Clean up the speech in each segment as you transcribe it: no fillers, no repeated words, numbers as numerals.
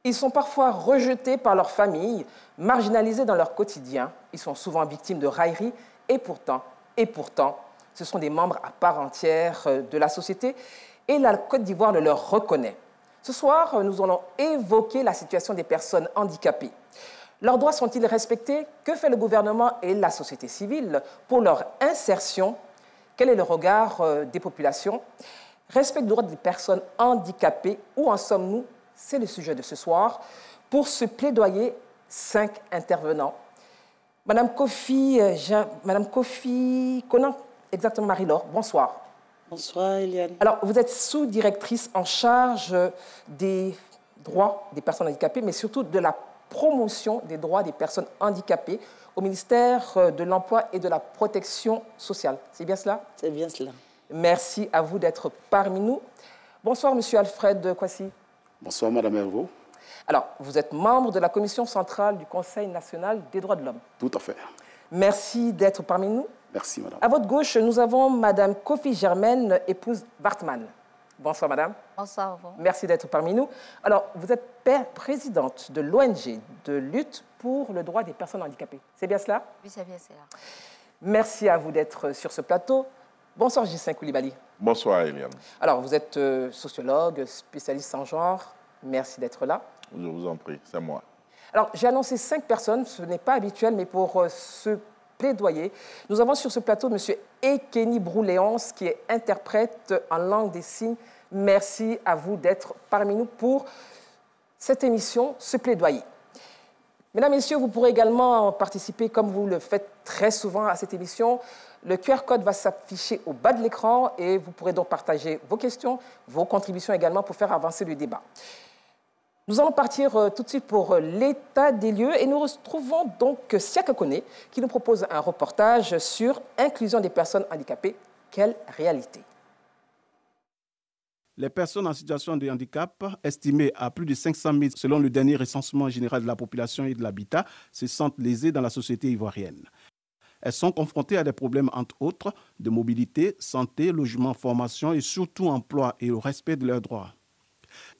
Ils sont parfois rejetés par leur famille, marginalisés dans leur quotidien. Ils sont souvent victimes de railleries et pourtant, ce sont des membres à part entière de la société et la Côte d'Ivoire le leur reconnaît. Ce soir, nous allons évoquer la situation des personnes handicapées. Leurs droits sont-ils respectés? Que fait le gouvernement et la société civile pour leur insertion? Quel est le regard des populations? Respect des droits des personnes handicapées, où en sommes-nous? C'est le sujet de ce soir. Pour ce plaidoyer, 5 intervenants. Madame Kofi Conan, exactement Marie-Laure, bonsoir. Bonsoir Eliane. Alors, vous êtes sous-directrice en charge des droits des personnes handicapées, mais surtout de la promotion des droits des personnes handicapées au ministère de l'Emploi et de la Protection sociale. C'est bien cela? C'est bien cela. Merci à vous d'être parmi nous. Bonsoir, Monsieur Alfred Kwasi. Bonsoir, Madame Herveau. Alors, vous êtes membre de la Commission centrale du Conseil national des droits de l'homme. Tout à fait. Merci d'être parmi nous. Merci, Madame. À votre gauche, nous avons Madame Kofi Germaine, épouse Bartman. Bonsoir, Madame. Bonsoir. Merci d'être parmi nous. Alors, vous êtes présidente de l'ONG de lutte pour le droit des personnes handicapées. C'est bien cela? Oui, c'est bien cela. Merci à vous d'être sur ce plateau. Bonsoir, Gislain Koulibaly. Bonsoir, Eliane. Alors, vous êtes sociologue, spécialiste en genre. Merci d'être là. Je vous en prie, c'est moi. Alors, j'ai annoncé 5 personnes. Ce n'est pas habituel, mais pour ce plaidoyer, nous avons sur ce plateau M. Ekeni Brouléonce, qui est interprète en langue des signes. Merci à vous d'être parmi nous pour cette émission, ce plaidoyer. Mesdames, Messieurs, vous pourrez également participer, comme vous le faites très souvent à cette émission. Le QR code va s'afficher au bas de l'écran et vous pourrez donc partager vos questions, vos contributions également pour faire avancer le débat. Nous allons partir tout de suite pour l'état des lieux et nous retrouvons donc Siaka Kone qui nous propose un reportage sur inclusion des personnes handicapées. Quelle réalité! Les personnes en situation de handicap, estimées à plus de 500 000 selon le dernier recensement général de la population et de l'habitat, se sentent lésées dans la société ivoirienne. Elles sont confrontées à des problèmes, entre autres, de mobilité, santé, logement, formation et surtout emploi et au respect de leurs droits.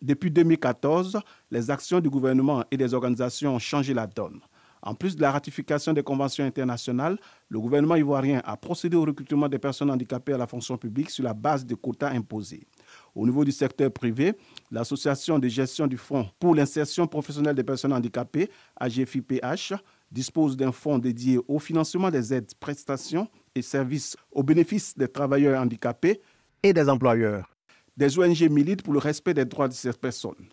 Depuis 2014, les actions du gouvernement et des organisations ont changé la donne. En plus de la ratification des conventions internationales, le gouvernement ivoirien a procédé au recrutement des personnes handicapées à la fonction publique sur la base de quotas imposés. Au niveau du secteur privé, l'Association de gestion du Fonds pour l'insertion professionnelle des personnes handicapées, AGFIPH, dispose d'un fonds dédié au financement des aides, prestations et services au bénéfice des travailleurs handicapés et des employeurs. Des ONG militent pour le respect des droits de ces personnes.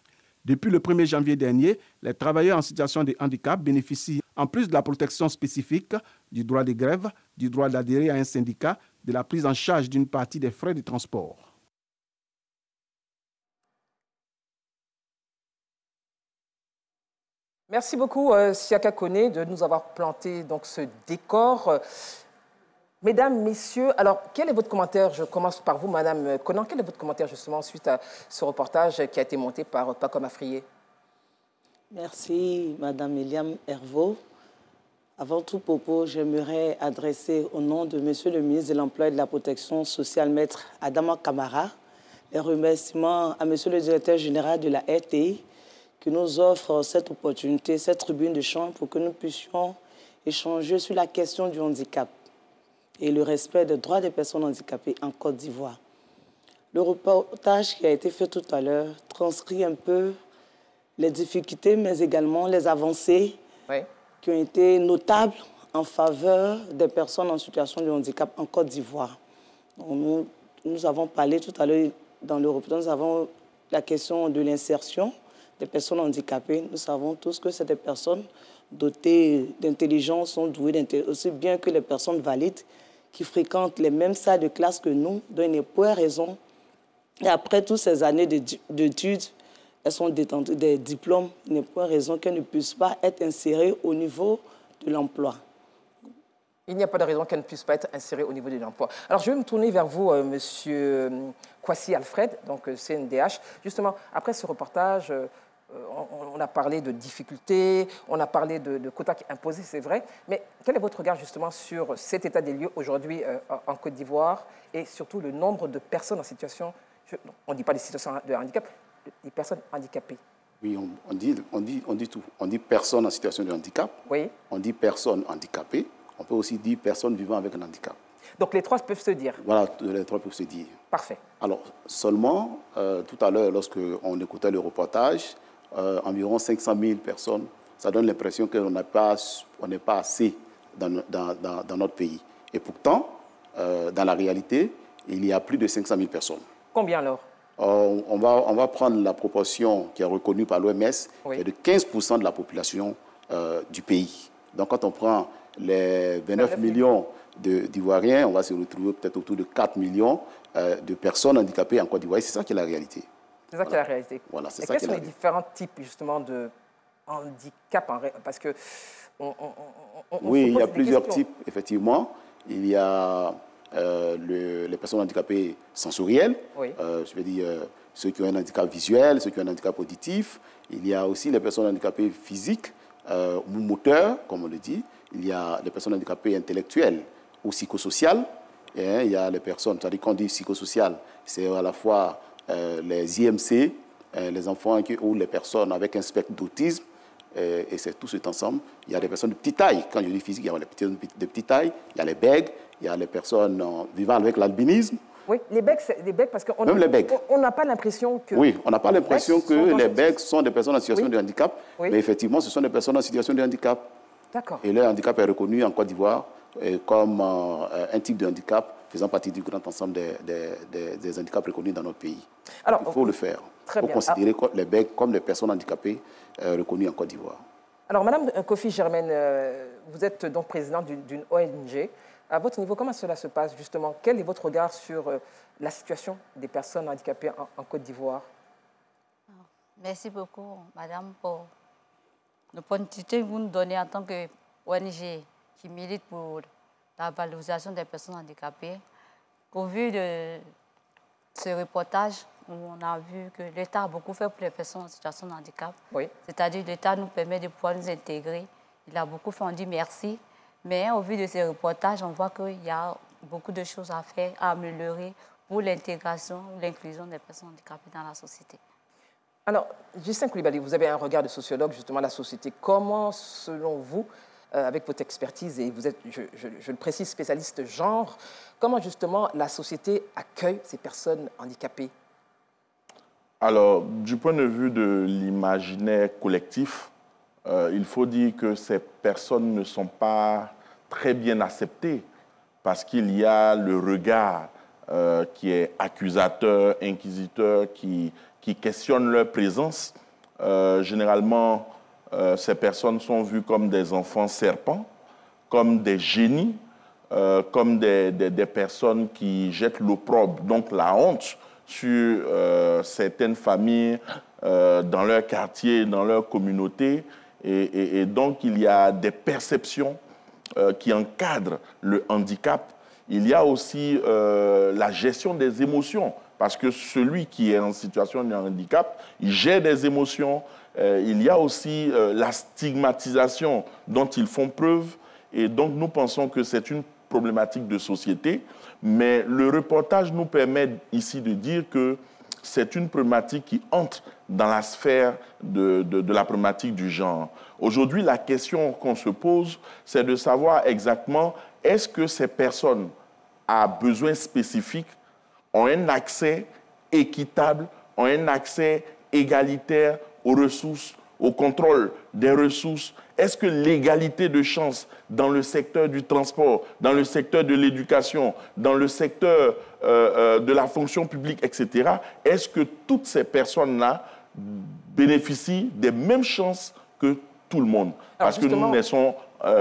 Depuis le 1er janvier dernier, les travailleurs en situation de handicap bénéficient, en plus de la protection spécifique, du droit de grève, du droit d'adhérer à un syndicat, de la prise en charge d'une partie des frais de transport. Merci beaucoup, Siaka Kone, de nous avoir planté donc, ce décor. Mesdames, Messieurs, alors quel est votre commentaire? Je commence par vous, Madame Conan. Quel est votre commentaire justement suite à ce reportage qui a été monté par Pacom Afrié? Merci, Madame Eliane Herveau. Avant tout propos, j'aimerais adresser au nom de Monsieur le ministre de l'Emploi et de la Protection sociale, Maître Adama Kamara, les remerciements à Monsieur le directeur général de la RTI qui nous offre cette opportunité, cette tribune de champ pour que nous puissions échanger sur la question du handicap et le respect des droits des personnes handicapées en Côte d'Ivoire. Le reportage qui a été fait tout à l'heure transcrit un peu les difficultés, mais également les avancées qui ont été notables en faveur des personnes en situation de handicap en Côte d'Ivoire. Nous avons parlé tout à l'heure dans le reportage, nous avons la question de l'insertion des personnes handicapées. Nous savons tous que c'est des personnes dotées d'intelligence, sont douées aussi bien que les personnes valides qui fréquentent les mêmes salles de classe que nous, dont il n'est point raison. Et après toutes ces années d'études, elles sont détenues des diplômes, il n'est point raison qu'elles ne puissent pas être insérées au niveau de l'emploi. Il n'y a pas de raison qu'elles ne puissent pas être insérées au niveau de l'emploi. Alors, je vais me tourner vers vous, Monsieur Kwasi Alfred, donc CNDH. Justement, après ce reportage, on a parlé de difficultés, on a parlé de quotas imposés, c'est vrai. Mais quel est votre regard justement sur cet état des lieux aujourd'hui en Côte d'Ivoire et surtout le nombre de personnes en situation, on ne dit pas des situations de handicap, des personnes handicapées? Oui, on dit tout. On dit personne en situation de handicap. Oui. On dit personne handicapée. On peut aussi dire personne vivant avec un handicap. Donc les trois peuvent se dire. Voilà, les trois peuvent se dire. Parfait. Alors, seulement, tout à l'heure, lorsqu'on écoutait le reportage, environ 500 000 personnes, ça donne l'impression qu'on n'est pas assez dans notre pays. Et pourtant, dans la réalité, il y a plus de 500 000 personnes. Combien alors? On va prendre la proportion qui est reconnue par l'OMS, oui. qui est de 15% de la population du pays. Donc, quand on prend les 29 millions d'Ivoiriens, on va se retrouver peut-être autour de 4 millions de personnes handicapées en Côte d'Ivoire. C'est ça qui est la réalité. C'est ça qui est la réalité. Voilà, c'est ça. Quels sont les différents types, justement, de handicap? Parce que oui, il y a plusieurs types, effectivement. Il y a les personnes handicapées sensorielles, oui. Je veux dire ceux qui ont un handicap visuel, ceux qui ont un handicap auditif. Il y a aussi les personnes handicapées physiques ou moteurs, comme on le dit. Il y a les personnes handicapées intellectuelles ou psychosociales. Et il y a les personnes, c'est-à-dire qu'on dit psychosociales, c'est à la fois les IMC, les enfants ou les personnes avec un spectre d'autisme. Et c'est tout cet ensemble. Il y a des personnes de petite taille. Quand je dis physique, il y a les personnes de petite taille. Il y a les bègues. Il y a les personnes vivant avec l'albinisme. Oui, les bègues, parce qu'on n'a pas l'impression que... Oui, on n'a pas l'impression que les bègues sont des personnes en situation de handicap. Oui. Mais effectivement, ce sont des personnes en situation de handicap. D'accord. Et leur handicap est reconnu en Côte d'Ivoire comme un type de handicap faisant partie du grand ensemble des handicaps reconnus dans notre pays. Alors, il faut le faire. Il faut considérer les bègues comme des personnes handicapées reconnues en Côte d'Ivoire. Alors, Madame Kofi Germaine, vous êtes donc présidente d'une ONG. À votre niveau, comment cela se passe justement? Quel est votre regard sur la situation des personnes handicapées en Côte d'Ivoire? Merci beaucoup, Madame, pour l'opportunité que vous nous donnez en tant qu'ONG qui milite pour la valorisation des personnes handicapées. Au vu de ce reportage, où on a vu que l'État a beaucoup fait pour les personnes en situation de handicap. Oui. C'est-à-dire que l'État nous permet de pouvoir nous intégrer. Il a beaucoup fait, on dit merci. Mais au vu de ces reportages, on voit qu'il y a beaucoup de choses à faire, à améliorer pour l'intégration, l'inclusion des personnes handicapées dans la société. Alors, Justin Coulibaly, vous avez un regard de sociologue justement à la société. Comment, selon vous, avec votre expertise, et vous êtes, je le précise, spécialiste genre, comment justement la société accueille ces personnes handicapées? Alors, du point de vue de l'imaginaire collectif, il faut dire que ces personnes ne sont pas très bien acceptées parce qu'il y a le regard qui est accusateur, inquisiteur, qui questionne leur présence. Généralement, ces personnes sont vues comme des enfants serpents, comme des génies, comme des personnes qui jettent l'opprobre, donc la honte, sur certaines familles dans leur quartier, dans leur communauté. Et donc, il y a des perceptions qui encadrent le handicap. Il y a aussi la gestion des émotions, parce que celui qui est en situation de handicap, il gère des émotions. Il y a aussi la stigmatisation dont ils font preuve. Et donc, nous pensons que c'est une problématique de société. Mais le reportage nous permet ici de dire que c'est une problématique qui entre dans la sphère de la problématique du genre. Aujourd'hui, la question qu'on se pose, c'est de savoir exactement est-ce que ces personnes à besoins spécifiques ont un accès équitable, ont un accès égalitaire aux ressources, au contrôle des ressources. Est-ce que l'égalité de chance dans le secteur du transport, dans le secteur de l'éducation, dans le secteur de la fonction publique, etc., est-ce que toutes ces personnes-là bénéficient des mêmes chances que tout le monde? Parce que nous naissons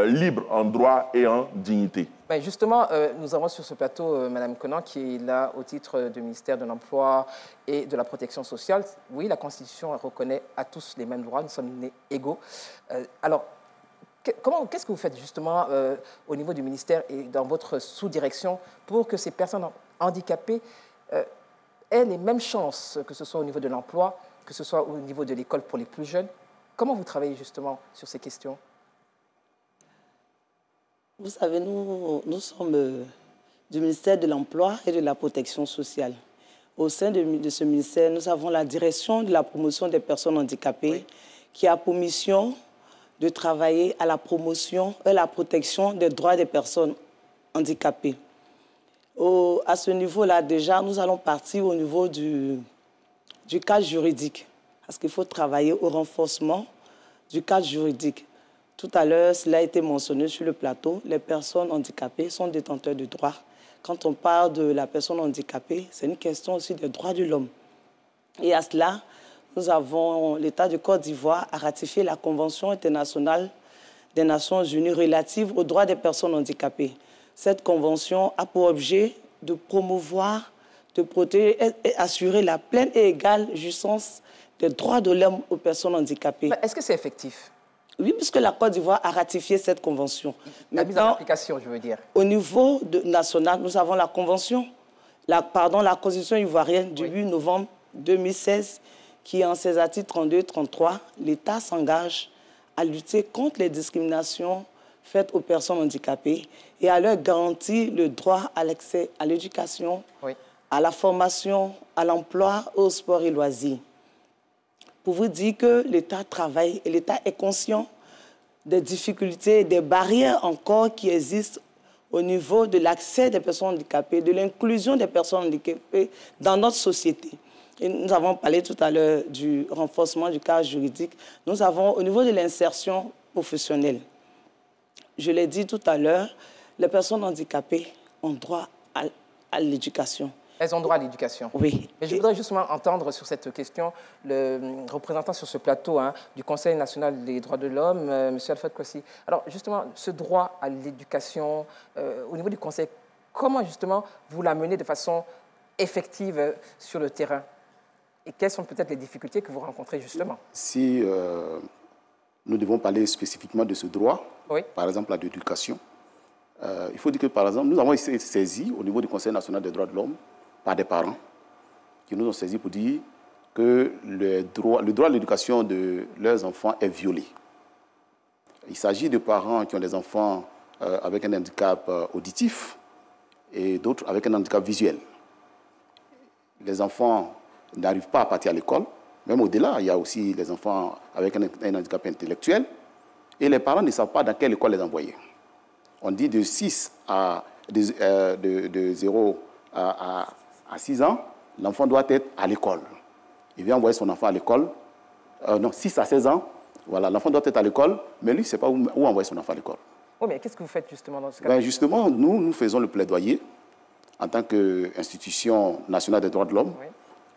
libres en droit et en dignité. Ben justement, nous avons sur ce plateau Mme Conan qui est là au titre du ministère de l'Emploi et de la Protection sociale. Oui, la Constitution reconnaît à tous les mêmes droits, nous sommes nés égaux. Alors, qu'est-ce que vous faites justement au niveau du ministère et dans votre sous-direction pour que ces personnes handicapées aient les mêmes chances, que ce soit au niveau de l'emploi, que ce soit au niveau de l'école pour les plus jeunes? Comment vous travaillez justement sur ces questions? Vous savez, nous sommes du ministère de l'Emploi et de la Protection sociale. Au sein de ce ministère, nous avons la direction de la promotion des personnes handicapées qui a pour mission de travailler à la promotion et la protection des droits des personnes handicapées. À ce niveau-là, déjà, nous allons partir au niveau du cadre juridique, parce qu'il faut travailler au renforcement du cadre juridique. Tout à l'heure, cela a été mentionné sur le plateau, les personnes handicapées sont détenteurs de droits. Quand on parle de la personne handicapée, c'est une question aussi des droits de l'homme. Et à cela, nous avons l'État de Côte d'Ivoire a ratifié la Convention internationale des Nations Unies relative aux droits des personnes handicapées. Cette convention a pour objet de promouvoir, de protéger et assurer la pleine et égale jouissance des droits de l'homme aux personnes handicapées. Est-ce que c'est effectif? Oui, puisque la Côte d'Ivoire a ratifié cette convention. La mise en application, je veux dire. Au niveau national, nous avons la convention, la Constitution ivoirienne du 8 novembre 2016, qui en ses articles 32-33, l'État s'engage à lutter contre les discriminations faites aux personnes handicapées et à leur garantir le droit à l'accès à l'éducation, à la formation, à l'emploi, au sport et loisirs. Pour vous dire que l'État travaille et l'État est conscient des difficultés, des barrières encore qui existent au niveau de l'accès des personnes handicapées, de l'inclusion des personnes handicapées dans notre société. Et nous avons parlé tout à l'heure du renforcement du cadre juridique. Nous avons au niveau de l'insertion professionnelle. Je l'ai dit tout à l'heure, les personnes handicapées ont droit à l'éducation. Elles ont droit à l'éducation. Oui. Mais je voudrais justement entendre sur cette question le représentant sur ce plateau du Conseil national des droits de l'homme, M. Alfred Kossi. Alors justement, ce droit à l'éducation, au niveau du Conseil, comment justement vous l'amenez de façon effective sur le terrain? Et quelles sont peut-être les difficultés que vous rencontrez justement? Si nous devons parler spécifiquement de ce droit, par exemple à l'éducation, il faut dire que par exemple, nous avons été saisis au niveau du Conseil national des droits de l'homme par des parents qui nous ont saisis pour dire que le droit à l'éducation de leurs enfants est violé. Il s'agit de parents qui ont des enfants avec un handicap auditif et d'autres avec un handicap visuel. Les enfants n'arrivent pas à partir à l'école. Même au-delà, il y a aussi les enfants avec un handicap intellectuel. Et les parents ne savent pas dans quelle école les envoyer. On dit de 0 à 6 ans, l'enfant doit être à l'école. Il vient envoyer son enfant à l'école. 6 à 16 ans, voilà, l'enfant doit être à l'école, mais lui, il ne sait pas où envoyer son enfant à l'école. Oui, mais qu'est-ce que vous faites justement dans ce cas? Justement, nous faisons le plaidoyer en tant qu'institution nationale des droits de l'homme.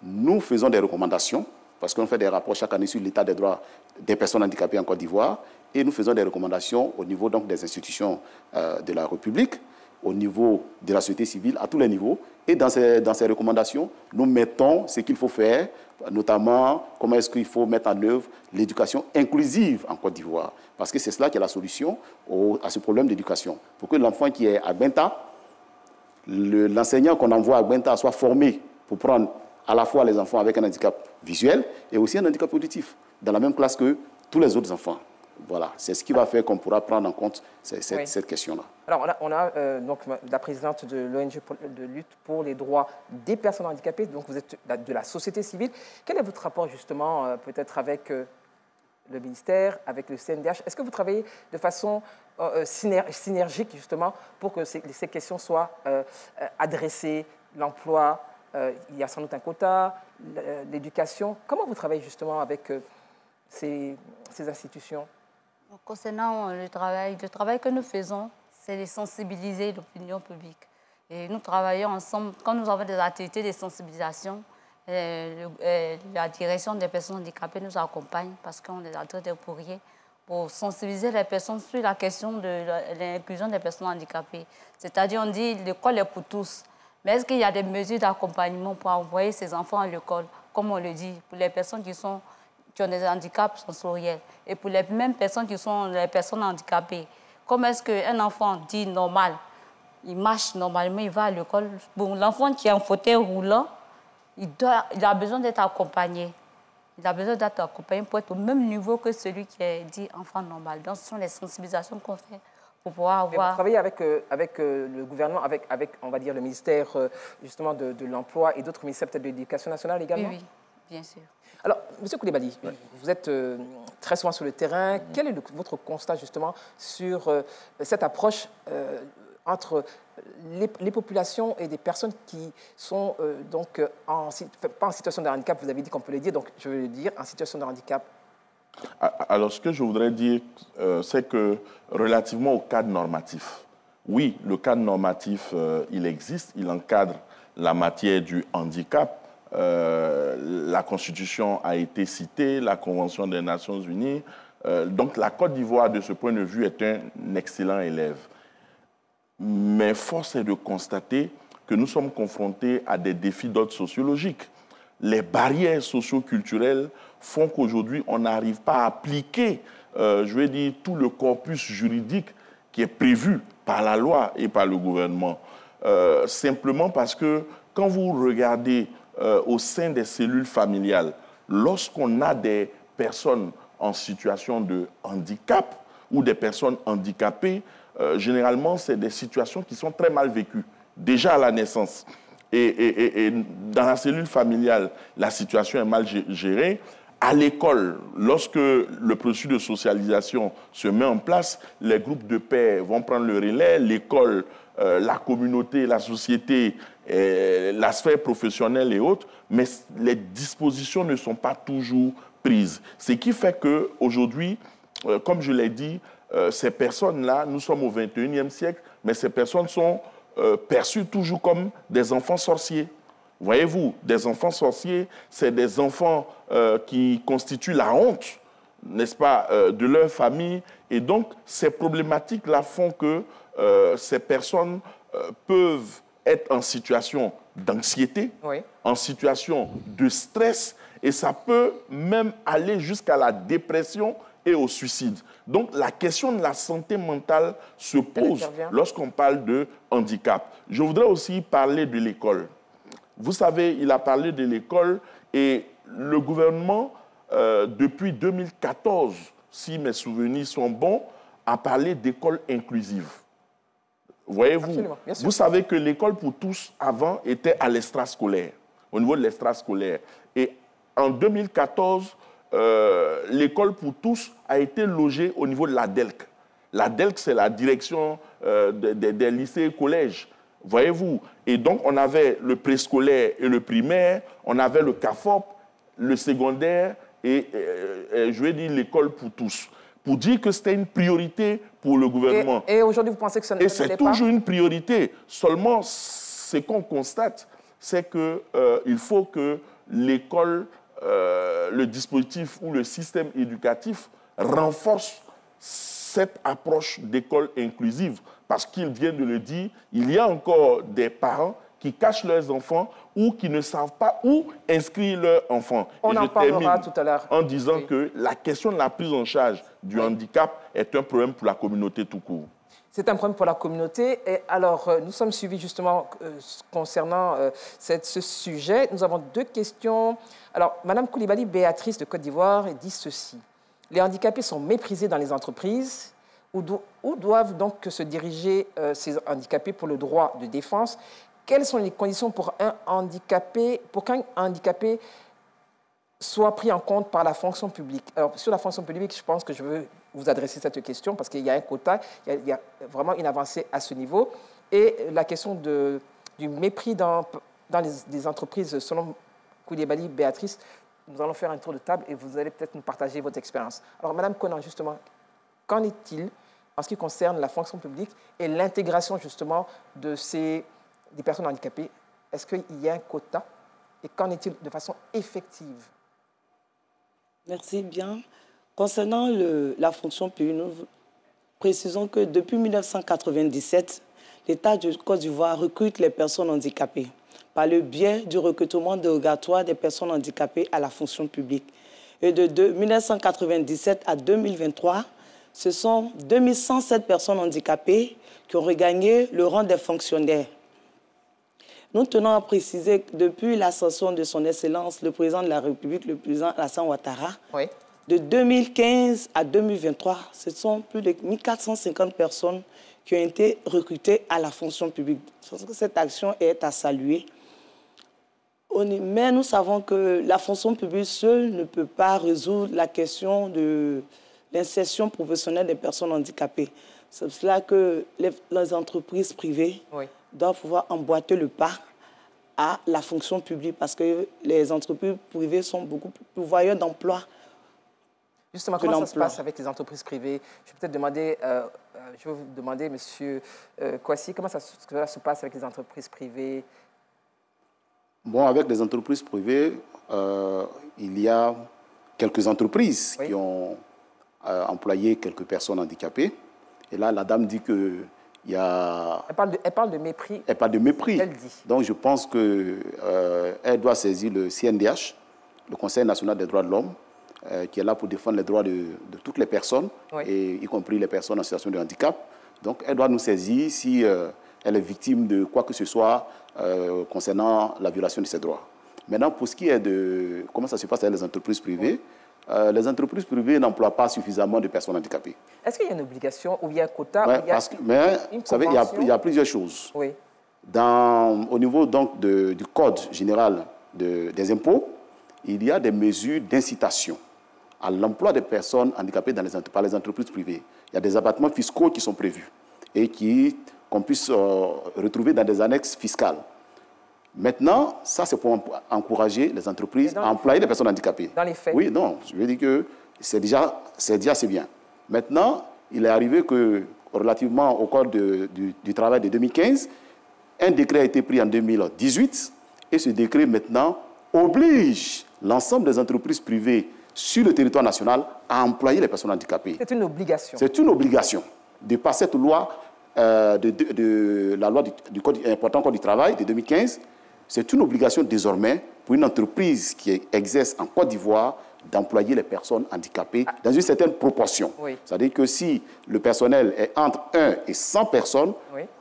Nous faisons des recommandations, parce qu'on fait des rapports chaque année sur l'état des droits des personnes handicapées en Côte d'Ivoire, et nous faisons des recommandations au niveau donc, des institutions de la République, au niveau de la société civile, à tous les niveaux. Et dans ces recommandations, nous mettons ce qu'il faut faire, notamment comment est-ce qu'il faut mettre en œuvre l'éducation inclusive en Côte d'Ivoire. Parce que c'est cela qui est la solution à ce problème d'éducation. Pour que l'enfant qui est à Benta, l'enseignant qu'on envoie à Benta soit formé pour prendre à la fois les enfants avec un handicap visuel et aussi un handicap auditif, dans la même classe que tous les autres enfants. Voilà, c'est ce qui va faire qu'on pourra prendre en compte cette question-là. Alors, on a donc la présidente de l'ONG de lutte pour les droits des personnes handicapées, donc vous êtes de la société civile. Quel est votre rapport justement peut-être avec le ministère, avec le CNDH? Est-ce que vous travaillez de façon synergique justement pour que ces questions soient adressées, l'emploi, il y a sans doute un quota, l'éducation. Comment vous travaillez justement avec ces institutions? Concernant le travail que nous faisons, c'est de sensibiliser l'opinion publique. Et nous travaillons ensemble, quand nous avons des activités de sensibilisation, la direction des personnes handicapées nous accompagne parce qu'on est en train de courrier pour sensibiliser les personnes sur la question de l'inclusion des personnes handicapées. C'est-à-dire, on dit l'école est pour tous. Mais est-ce qu'il y a des mesures d'accompagnement pour envoyer ces enfants à l'école, comme on le dit, pour les personnes qui ont des handicaps sensoriels et pour les mêmes personnes qui sont les personnes handicapées? Comment est-ce qu'un enfant dit normal, il marche normalement, il va à l'école? Bon, l'enfant qui est en fauteuil roulant, il a besoin d'être accompagné. Il a besoin d'être accompagné pour être au même niveau que celui qui est dit enfant normal. Donc, ce sont les sensibilisations qu'on fait pour pouvoir avoir... Vous travaillez avec le gouvernement, avec, on va dire, le ministère justement de l'Emploi et d'autres ministères peut-être de l'Éducation nationale également? Oui, oui, bien sûr. Alors, M. Coulibaly, vous êtes très souvent sur le terrain. Quel est votre constat justement sur cette approche entre les populations et des personnes qui sont donc pas en situation de handicap, vous avez dit qu'on peut le dire, donc je veux le dire, en situation de handicap? Alors, ce que je voudrais dire, c'est que relativement au cadre normatif, oui, le cadre normatif, il existe, il encadre la matière du handicap. La Constitution a été citée, la Convention des Nations Unies. Donc, la Côte d'Ivoire, de ce point de vue, est un excellent élève. Mais force est de constater que nous sommes confrontés à des défis d'ordre sociologique. Les barrières socio-culturelles font qu'aujourd'hui, on n'arrive pas à appliquer, je vais dire, tout le corpus juridique qui est prévu par la loi et par le gouvernement. Simplement parce que quand vous regardez au sein des cellules familiales, lorsqu'on a des personnes en situation de handicap ou des personnes handicapées, généralement, c'est des situations qui sont très mal vécues, déjà à la naissance. Et dans la cellule familiale, la situation est mal gérée. À l'école, lorsque le processus de socialisation se met en place, les groupes de pairs vont prendre le relais, l'école, la communauté, la société, la sphère professionnelle et autres, mais les dispositions ne sont pas toujours prises. Ce qui fait qu'aujourd'hui, comme je l'ai dit, ces personnes-là, nous sommes au XXIe siècle, mais ces personnes sont perçues toujours comme des enfants sorciers. Voyez-vous, des enfants sorciers, c'est des enfants qui constituent la honte, n'est-ce pas, de leur famille. Et donc, ces problématiques-là font que ces personnes peuvent être en situation d'anxiété, oui, en situation de stress, et ça peut même aller jusqu'à la dépression et au suicide. Donc, la question de la santé mentale se pose lorsqu'on parle de handicap. Je voudrais aussi parler de l'école. Vous savez, il a parlé de l'école et le gouvernement, depuis 2014, si mes souvenirs sont bons, a parlé d'école inclusive. Voyez-vous, vous savez que l'école pour tous, avant, était à l'extrascolaire, au niveau de l'extrascolaire. Et en 2014, l'école pour tous a été logée au niveau de la DELC. La DELC, c'est la direction des lycées et collèges. Voyez-vous, et donc on avait le préscolaire et le primaire, on avait le CAFOP, le secondaire et je vais dire l'école pour tous. Pour dire que c'était une priorité pour le gouvernement. Et aujourd'hui, vous pensez que ça ne l'est pas? Et c'est toujours une priorité. Seulement, ce qu'on constate, c'est qu'il faut que l'école, le dispositif ou le système éducatif renforce cette approche d'école inclusive. Parce qu'il vient de le dire, il y a encore des parents qui cachent leurs enfants ou qui ne savent pas où inscrire leurs enfants. On en parlera tout à l'heure. En disant que la question de la prise en charge du handicap est un problème pour la communauté tout court. C'est un problème pour la communauté. Et alors, nous sommes suivis justement concernant ce sujet. Nous avons deux questions. Alors, Mme Coulibaly Béatrice de Côte d'Ivoire dit ceci. Les handicapés sont méprisés dans les entreprises. Où doivent donc se diriger ces handicapés pour le droit de défense? Quelles sont les conditions pour qu'un handicapé soit pris en compte par la fonction publique? Alors, sur la fonction publique, je pense que je veux vous adresser cette question parce qu'il y a un quota, il y a vraiment une avancée à ce niveau. Et la question du mépris dans les entreprises, selon Coulibaly Béatrice, nous allons faire un tour de table et vous allez peut-être nous partager votre expérience. Alors, Mme Conan, justement, qu'en est-il en ce qui concerne la fonction publique et l'intégration, justement, des personnes handicapées? Est-ce qu'il y a un quota? Et qu'en est-il de façon effective? Merci bien. Concernant la fonction publique, nous précisons que depuis 1997, l'État de Côte d'Ivoire recrute les personnes handicapées par le biais du recrutement dérogatoire des personnes handicapées à la fonction publique. Et de 1997 à 2023, ce sont 2107 personnes handicapées qui ont regagné le rang des fonctionnaires. Nous tenons à préciser que depuis l'ascension de son Excellence, le président de la République, le président Alassane Ouattara, oui, De 2015 à 2023, ce sont plus de 1450 personnes qui ont été recrutées à la fonction publique. Je pense que cette action est à saluer. Mais nous savons que la fonction publique seule ne peut pas résoudre la question de l'insertion professionnelle des personnes handicapées. C'est pour cela que les entreprises privées doivent pouvoir emboîter le pas à la fonction publique parce que les entreprises privées sont beaucoup plus pourvoyeurs d'emplois. Justement, comment ça se passe avec les entreprises privées? Je vais peut-être demander, je vais vous demander, Monsieur Kouassi, comment ça se passe avec les entreprises privées? Bon, avec les entreprises privées, il y a quelques entreprises qui ont employé quelques personnes handicapées. Et là, la dame dit qu'il y a... Elle parle de mépris. Elle parle de mépris. Elle dit. Donc, je pense qu'elle doit saisir le CNDH, le Conseil national des droits de l'homme, qui est là pour défendre les droits de toutes les personnes, et y compris les personnes en situation de handicap. Donc, elle doit nous saisir si elle est victime de quoi que ce soit concernant la violation de ses droits. Maintenant, pour ce qui est de comment ça se passe avec les entreprises privées, les entreprises privées n'emploient pas suffisamment de personnes handicapées. Est-ce qu'il y a une obligation ou il y a un quota? Mais vous savez, il y a plusieurs choses. Oui. Au niveau donc, du Code général des impôts, il y a des mesures d'incitation à l'emploi des personnes handicapées par les entreprises privées. Il y a des abattements fiscaux qui sont prévus et qu'on puisse retrouver dans des annexes fiscales. Maintenant, ça, c'est pour encourager les entreprises à employer des personnes handicapées. Dans les faits? Oui, non, je veux dire que c'est déjà assez bien. Maintenant, il est arrivé que, relativement au code du travail de 2015, un décret a été pris en 2018 et ce décret, maintenant, oblige l'ensemble des entreprises privées sur le territoire national à employer les personnes handicapées. C'est une obligation. C'est une obligation de par cette loi, la loi du important code du travail de 2015. C'est une obligation désormais pour une entreprise qui exerce en Côte d'Ivoire d'employer les personnes handicapées dans une certaine proportion. Oui. C'est-à-dire que si le personnel est entre 1 et 100 personnes,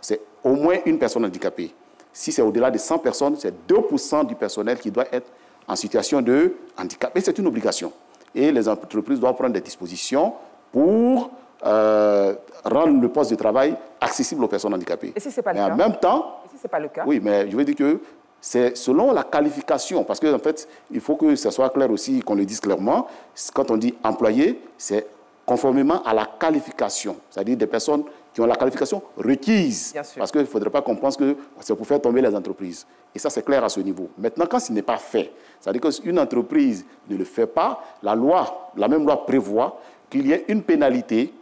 c'est au moins une personne handicapée. Si c'est au-delà de 100 personnes, c'est 2% du personnel qui doit être en situation de handicap. Et c'est une obligation. Et les entreprises doivent prendre des dispositions pour rendre le poste de travail accessible aux personnes handicapées. Et si ce n'est pas le cas? En même temps... Et si ce n'est pas le cas? Oui, mais je veux dire que c'est selon la qualification. Parce qu'en fait, il faut que ce soit clair aussi, qu'on le dise clairement. Quand on dit employé, c'est conformément à la qualification. C'est-à-dire des personnes qui ont la qualification requise. Bien sûr. Parce qu'il ne faudrait pas qu'on pense que c'est pour faire tomber les entreprises. Et ça, c'est clair à ce niveau. Maintenant, quand ce n'est pas fait, c'est-à-dire qu'une entreprise ne le fait pas, la même loi prévoit qu'il y ait une pénalité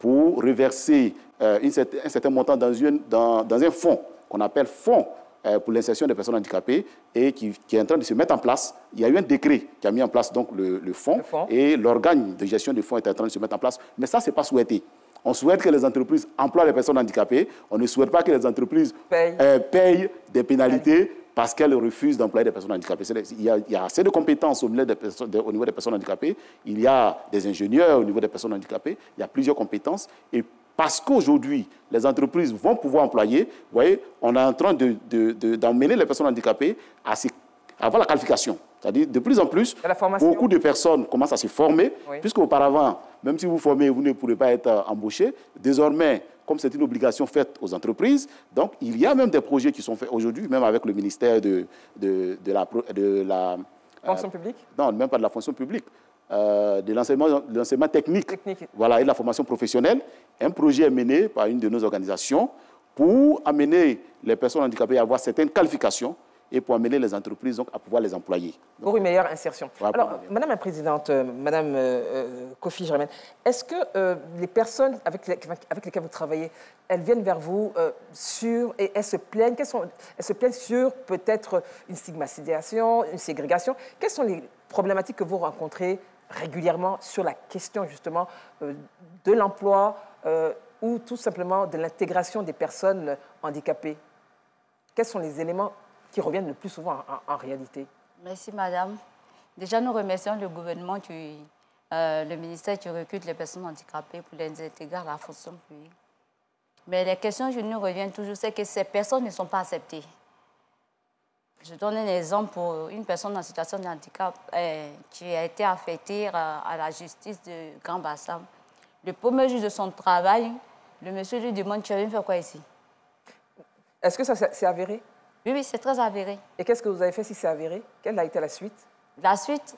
pour reverser un certain montant dans un fonds qu'on appelle fonds pour l'insertion des personnes handicapées et qui est en train de se mettre en place. Il y a eu un décret qui a mis en place donc, le fonds et l'organe de gestion du fonds est en train de se mettre en place. Mais ça, ce n'est pas souhaité. On souhaite que les entreprises emploient les personnes handicapées. On ne souhaite pas que les entreprises payent des pénalités parce qu'elles refusent d'employer des personnes handicapées. Il y a assez de compétences au niveau des personnes handicapées. Il y a des ingénieurs au niveau des personnes handicapées. Il y a plusieurs compétences. Et parce qu'aujourd'hui, les entreprises vont pouvoir employer, vous voyez, on est en train d'emmener les personnes handicapées à avoir la qualification. C'est-à-dire, de plus en plus, beaucoup de personnes commencent à se former, puisque auparavant, même si vous formez, vous ne pourrez pas être embauché. Désormais, comme c'est une obligation faite aux entreprises, donc il y a même des projets qui sont faits aujourd'hui, même avec le ministère de la fonction publique? Non, même pas de la fonction publique. De l'enseignement technique, voilà, et de la formation professionnelle. Un projet est mené par une de nos organisations pour amener les personnes handicapées à avoir certaines qualifications et pour amener les entreprises donc, à pouvoir les employer. Pour une meilleure insertion. Voilà. Alors, Madame la Présidente, Madame Kofi Germaine, est-ce que les personnes avec lesquelles vous travaillez, elles viennent vers vous et elles se plaignent, elles se plaignent sur peut-être une stigmatisation, une ségrégation? Quelles sont les problématiques que vous rencontrez régulièrement sur la question justement de l'emploi ou tout simplement de l'intégration des personnes handicapées? Quels sont les éléments qui reviennent le plus souvent en réalité? Merci, madame. Déjà, nous remercions le gouvernement, le ministère qui recrute les personnes handicapées pour les intégrer à la fonction publique. Mais les questions qui nous reviennent toujours, c'est que ces personnes ne sont pas acceptées. Je donne un exemple pour une personne en situation de handicap qui a été affectée à la justice de Grand Bassam. Le premier jour de son travail, le monsieur lui demande, tu as venu faire quoi ici? Est-ce que ça s'est avéré? Oui, oui, c'est très avéré. Et qu'est-ce que vous avez fait si c'est avéré? Quelle a été la suite? La suite,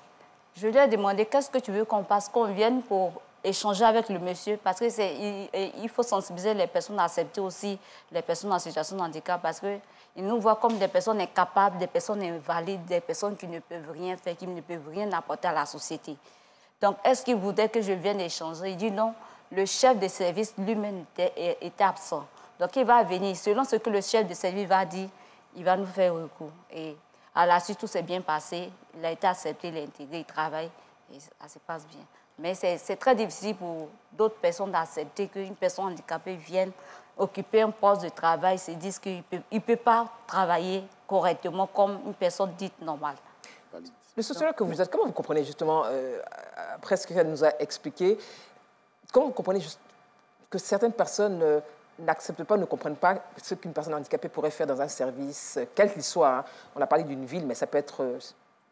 je lui ai demandé, qu'est-ce que tu veux qu'on passe, qu'on vienne pour échanger avec le monsieur, parce qu'il faut sensibiliser les personnes à accepter aussi les personnes en situation de handicap, parce qu'ils nous voient comme des personnes incapables, des personnes invalides, des personnes qui ne peuvent rien faire, qui ne peuvent rien apporter à la société. Donc, est-ce qu'il voudrait que je vienne échanger? Il dit non, le chef de service lui-même était absent. Donc, il va venir. Selon ce que le chef de service va dire, il va nous faire recours. Et à la suite, tout s'est bien passé. Il a été accepté, il a intégré, il travaille et ça se passe bien. Mais c'est très difficile pour d'autres personnes d'accepter qu'une personne handicapée vienne occuper un poste de travail, se disent qu'il ne peut pas travailler correctement comme une personne dite normale. Le sociologue que vous êtes, comment vous comprenez justement, après ce qu'elle nous a expliqué, comment vous comprenez que certaines personnes n'acceptent pas, ne comprennent pas ce qu'une personne handicapée pourrait faire dans un service, quel qu'il soit, hein. On a parlé d'une ville, mais ça peut être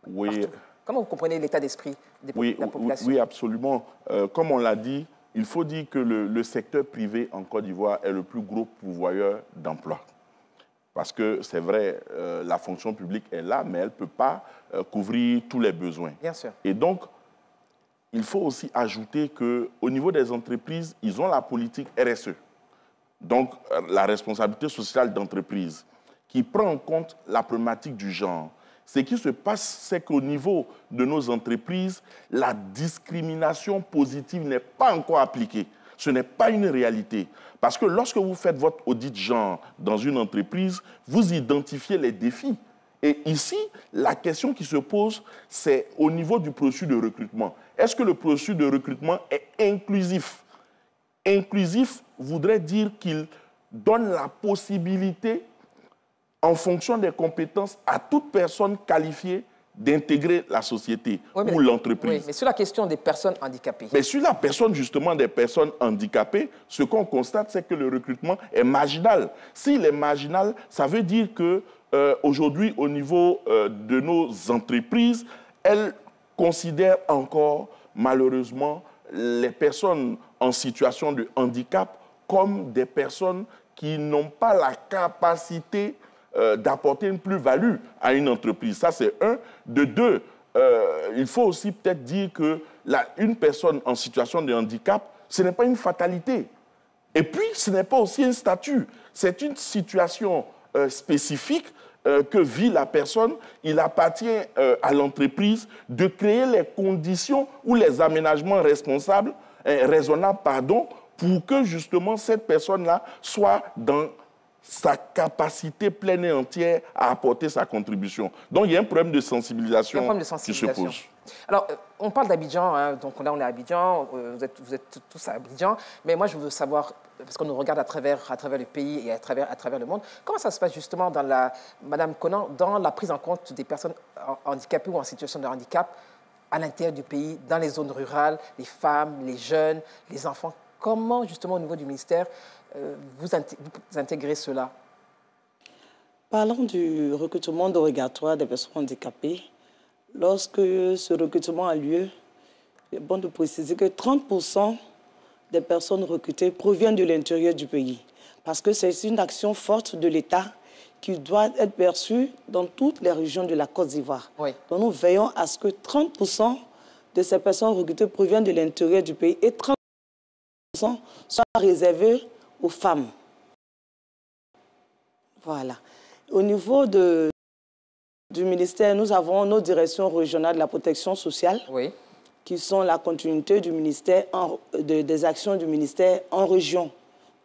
oui. partout. Comment vous comprenez l'état d'esprit de la population? Oui, absolument. Comme on l'a dit, il faut dire que le secteur privé en Côte d'Ivoire est le plus gros pourvoyeur d'emplois. Parce que c'est vrai, la fonction publique est là, mais elle ne peut pas couvrir tous les besoins. Bien sûr. Et donc, il faut aussi ajouter qu'au niveau des entreprises, ils ont la politique RSE. Donc, la responsabilité sociale d'entreprise, qui prend en compte la problématique du genre. Ce qui se passe, c'est qu'au niveau de nos entreprises, la discrimination positive n'est pas encore appliquée. Ce n'est pas une réalité. Parce que lorsque vous faites votre audit genre dans une entreprise, vous identifiez les défis. Et ici, la question qui se pose, c'est au niveau du processus de recrutement. Est-ce que le processus de recrutement est inclusif? Inclusif voudrait dire qu'il donne la possibilité, en fonction des compétences, à toute personne qualifiée d'intégrer la société ou l'entreprise. Oui, mais sur la question des personnes handicapées. Mais sur la personne, justement, des personnes handicapées, ce qu'on constate, c'est que le recrutement est marginal. S'il est marginal, ça veut dire qu'aujourd'hui, au niveau de nos entreprises, elles considèrent encore, malheureusement, les personnes en situation de handicap comme des personnes qui n'ont pas la capacité d'apporter une plus-value à une entreprise. Ça, c'est un. De deux, il faut aussi peut-être dire qu'une personne en situation de handicap, ce n'est pas une fatalité. Et puis, ce n'est pas aussi un statut. C'est une situation spécifique que vit la personne. Il appartient à l'entreprise de créer les conditions ou les aménagements raisonnables, pour que justement cette personne-là soit dans sa capacité pleine et entière à apporter sa contribution. Donc, il y a un problème de sensibilisation, qui se pose. Alors, on parle d'Abidjan, hein, donc là, on est à Abidjan, vous êtes tous à Abidjan, mais moi, je veux savoir, parce qu'on nous regarde à travers le pays et à travers le monde, comment ça se passe justement, Madame Conan, dans la prise en compte des personnes handicapées ou en situation de handicap à l'intérieur du pays, dans les zones rurales, les femmes, les jeunes, les enfants? Comment, justement, au niveau du ministère, vous intégrez cela? Parlons du recrutement dérogatoire des personnes handicapées. Lorsque ce recrutement a lieu, il est bon de préciser que 30% des personnes recrutées proviennent de l'intérieur du pays. Parce que c'est une action forte de l'État qui doit être perçue dans toutes les régions de la Côte d'Ivoire. Oui. Donc nous veillons à ce que 30% de ces personnes recrutées proviennent de l'intérieur du pays et 30% soient réservés aux femmes. Voilà. Au niveau du ministère, nous avons nos directions régionales de la protection sociale, oui, qui sont la continuité du ministère des actions du ministère en région.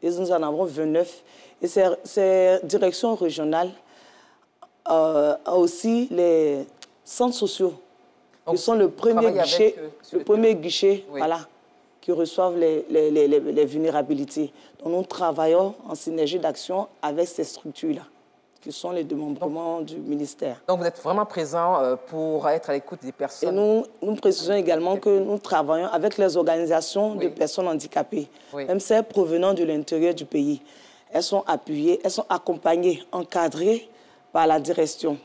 Et nous en avons 29. Et ces directions régionales ont aussi les centres sociaux, qui sont le premier guichet, oui, voilà, qui reçoivent les vulnérabilités. Donc nous travaillons en synergie d'action avec ces structures-là, qui sont les démembrements du ministère. Donc vous êtes vraiment présent pour être à l'écoute des personnes. Et nous précisons également que nous travaillons avec les organisations de personnes handicapées, même celles provenant de l'intérieur du pays. Elles sont appuyées, elles sont accompagnées, encadrées par la direction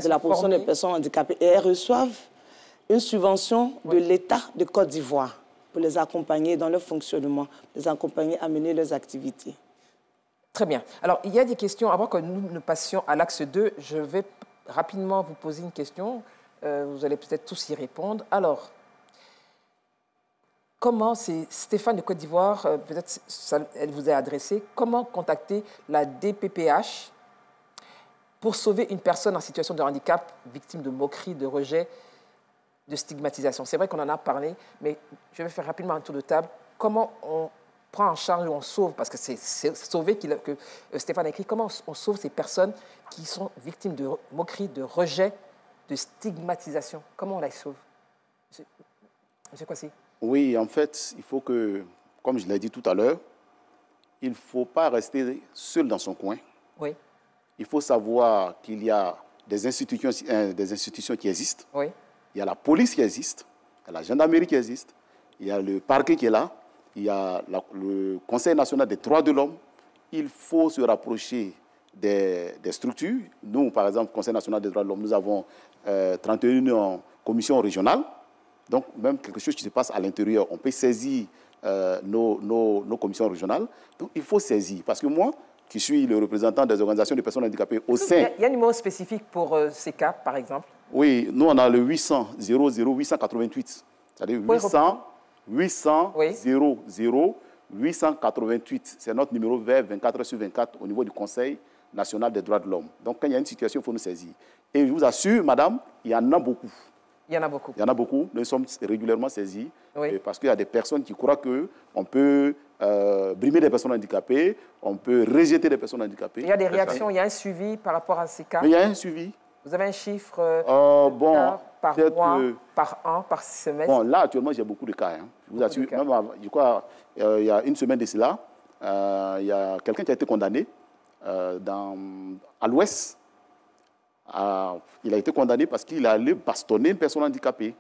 de la promotion des personnes handicapées. Et elles reçoivent une subvention de l'État de Côte d'Ivoire pour les accompagner dans leur fonctionnement, les accompagner à mener leurs activités. Très bien. Alors, il y a des questions. Avant que nous passions à l'axe 2, je vais rapidement vous poser une question. Vous allez peut-être tous y répondre. Alors, comment, c'est Stéphane de Côte d'Ivoire, peut-être elle vous a adressé, comment contacter la DPPH pour sauver une personne en situation de handicap, victime de moqueries, de rejet, de stigmatisation? C'est vrai qu'on en a parlé, mais je vais faire rapidement un tour de table. Comment on prend en charge ou on sauve, parce que c'est sauver que Stéphane a écrit, comment on sauve ces personnes qui sont victimes de moqueries, de rejet, de stigmatisation? Comment on les sauve? Monsieur Kwasi? Oui, en fait, il faut que, comme je l'ai dit tout à l'heure, il ne faut pas rester seul dans son coin. Oui. Il faut savoir qu'il y a des institutions qui existent. Oui. Il y a la police qui existe, il y a la gendarmerie qui existe, il y a le parquet qui est là, il y a le Conseil national des droits de l'homme. Il faut se rapprocher des structures. Nous, par exemple, Conseil national des droits de l'homme, nous avons 31 commissions régionales. Donc, même quelque chose qui se passe à l'intérieur, on peut saisir nos commissions régionales. Donc, il faut saisir. Parce que moi, qui suis le représentant des organisations de personnes handicapées au sein... Il y a un numéro spécifique pour ces cas, par exemple? Oui, nous, on a le 800 00 888. C'est-à-dire 800 00 888. C'est notre numéro vert 24/24 au niveau du Conseil national des droits de l'homme. Donc, quand il y a une situation, il faut nous saisir. Et je vous assure, madame, il y en a beaucoup. Il y en a beaucoup. Il y en a beaucoup. Nous sommes régulièrement saisis. Oui. Parce qu'il y a des personnes qui croient qu'on peut brimer des personnes handicapées, on peut rejeter des personnes handicapées. Il y a des réactions, il y a un suivi par rapport à ces cas? Mais il y a un suivi. Vous avez un chiffre par mois, par an, par semestre? Bon, là, actuellement, j'ai beaucoup de cas. Hein. Je vous assure. Même, je crois, il y a une semaine de cela, il y a quelqu'un qui a été condamné à l'Ouest. Il a été condamné parce qu'il allait bastonner une personne handicapée.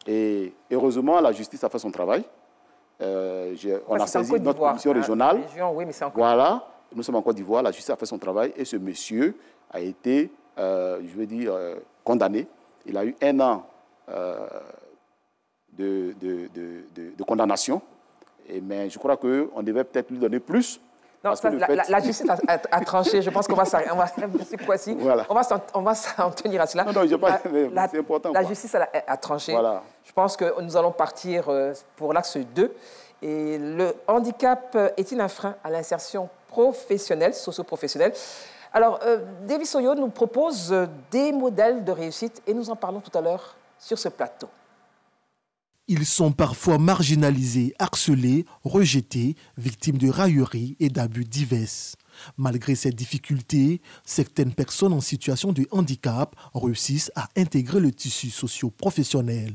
Et heureusement, la justice a fait son travail. On a saisi notre commission régionale. Oui, mais voilà, nous sommes en Côte d'Ivoire, la justice a fait son travail et ce monsieur a été, je veux dire, condamné. Il a eu 1 an de condamnation. Mais je crois qu'on devait peut-être lui donner plus. Non, la justice a tranché. Je pense qu'on va s'en tenir à cela. Non, c'est important. La justice a tranché. Voilà. Je pense que nous allons partir pour l'axe 2. Et le handicap est-il un frein à l'insertion professionnelle, socio-professionnelle? Alors, Davis Oyo nous propose des modèles de réussite et nous en parlons tout à l'heure sur ce plateau. Ils sont parfois marginalisés, harcelés, rejetés, victimes de railleries et d'abus divers. Malgré ces difficultés, certaines personnes en situation de handicap réussissent à intégrer le tissu socio-professionnel.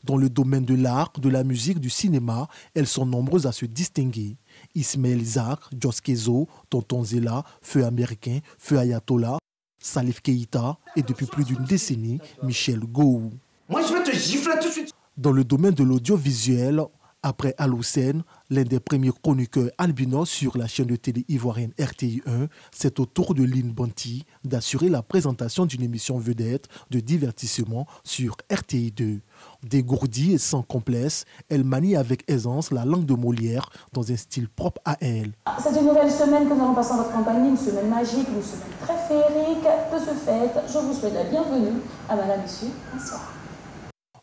Dans le domaine de l'art, de la musique, du cinéma, elles sont nombreuses à se distinguer. Ismaël Isaac, Jos Kezo, Tonton Zela, Feu Américain, Feu Ayatollah, Salif Keïta et depuis plus d'une décennie, Michel Gou. Moi, je vais te gifler tout de suite. Dans le domaine de l'audiovisuel, après Aloussen, l'un des premiers chroniqueurs albinos sur la chaîne de télé ivoirienne RTI1, c'est au tour de Lynn Bonti d'assurer la présentation d'une émission vedette de divertissement sur RTI2. Dégourdie et sans complexe, elle manie avec aisance la langue de Molière dans un style propre à elle. C'est une nouvelle semaine que nous allons passer en votre compagnie, une semaine magique, une semaine très féerique. De ce fait, je vous souhaite la bienvenue à Madame Monsieur. Bonsoir.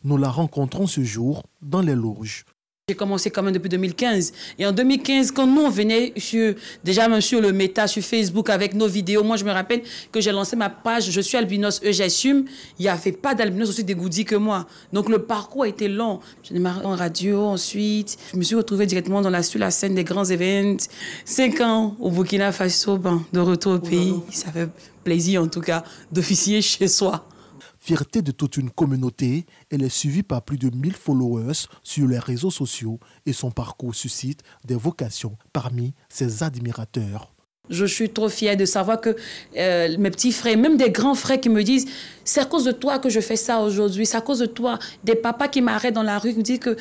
Nous la rencontrons ce jour dans les loges. J'ai commencé quand même depuis 2015. Et en 2015, quand nous, on venait déjà même sur le méta, sur Facebook, avec nos vidéos, moi, je me rappelle que j'ai lancé ma page « Je suis albinos, j'assume ». Il n'y avait pas d'albinos aussi dégourdis que moi. Donc, le parcours a été long. J'ai démarré en radio, ensuite. Je me suis retrouvée directement sur la scène des grands événements. 5 ans au Burkina Faso, de retour au pays. Ça fait plaisir, en tout cas, d'officier chez soi. Fierté de toute une communauté, elle est suivie par plus de 1000 followers sur les réseaux sociaux et son parcours suscite des vocations parmi ses admirateurs. Je suis trop fière de savoir que mes petits frères, même des grands frères qui me disent « c'est à cause de toi que je fais ça aujourd'hui, c'est à cause de toi ». Des papas qui m'arrêtent dans la rue, qui me disent que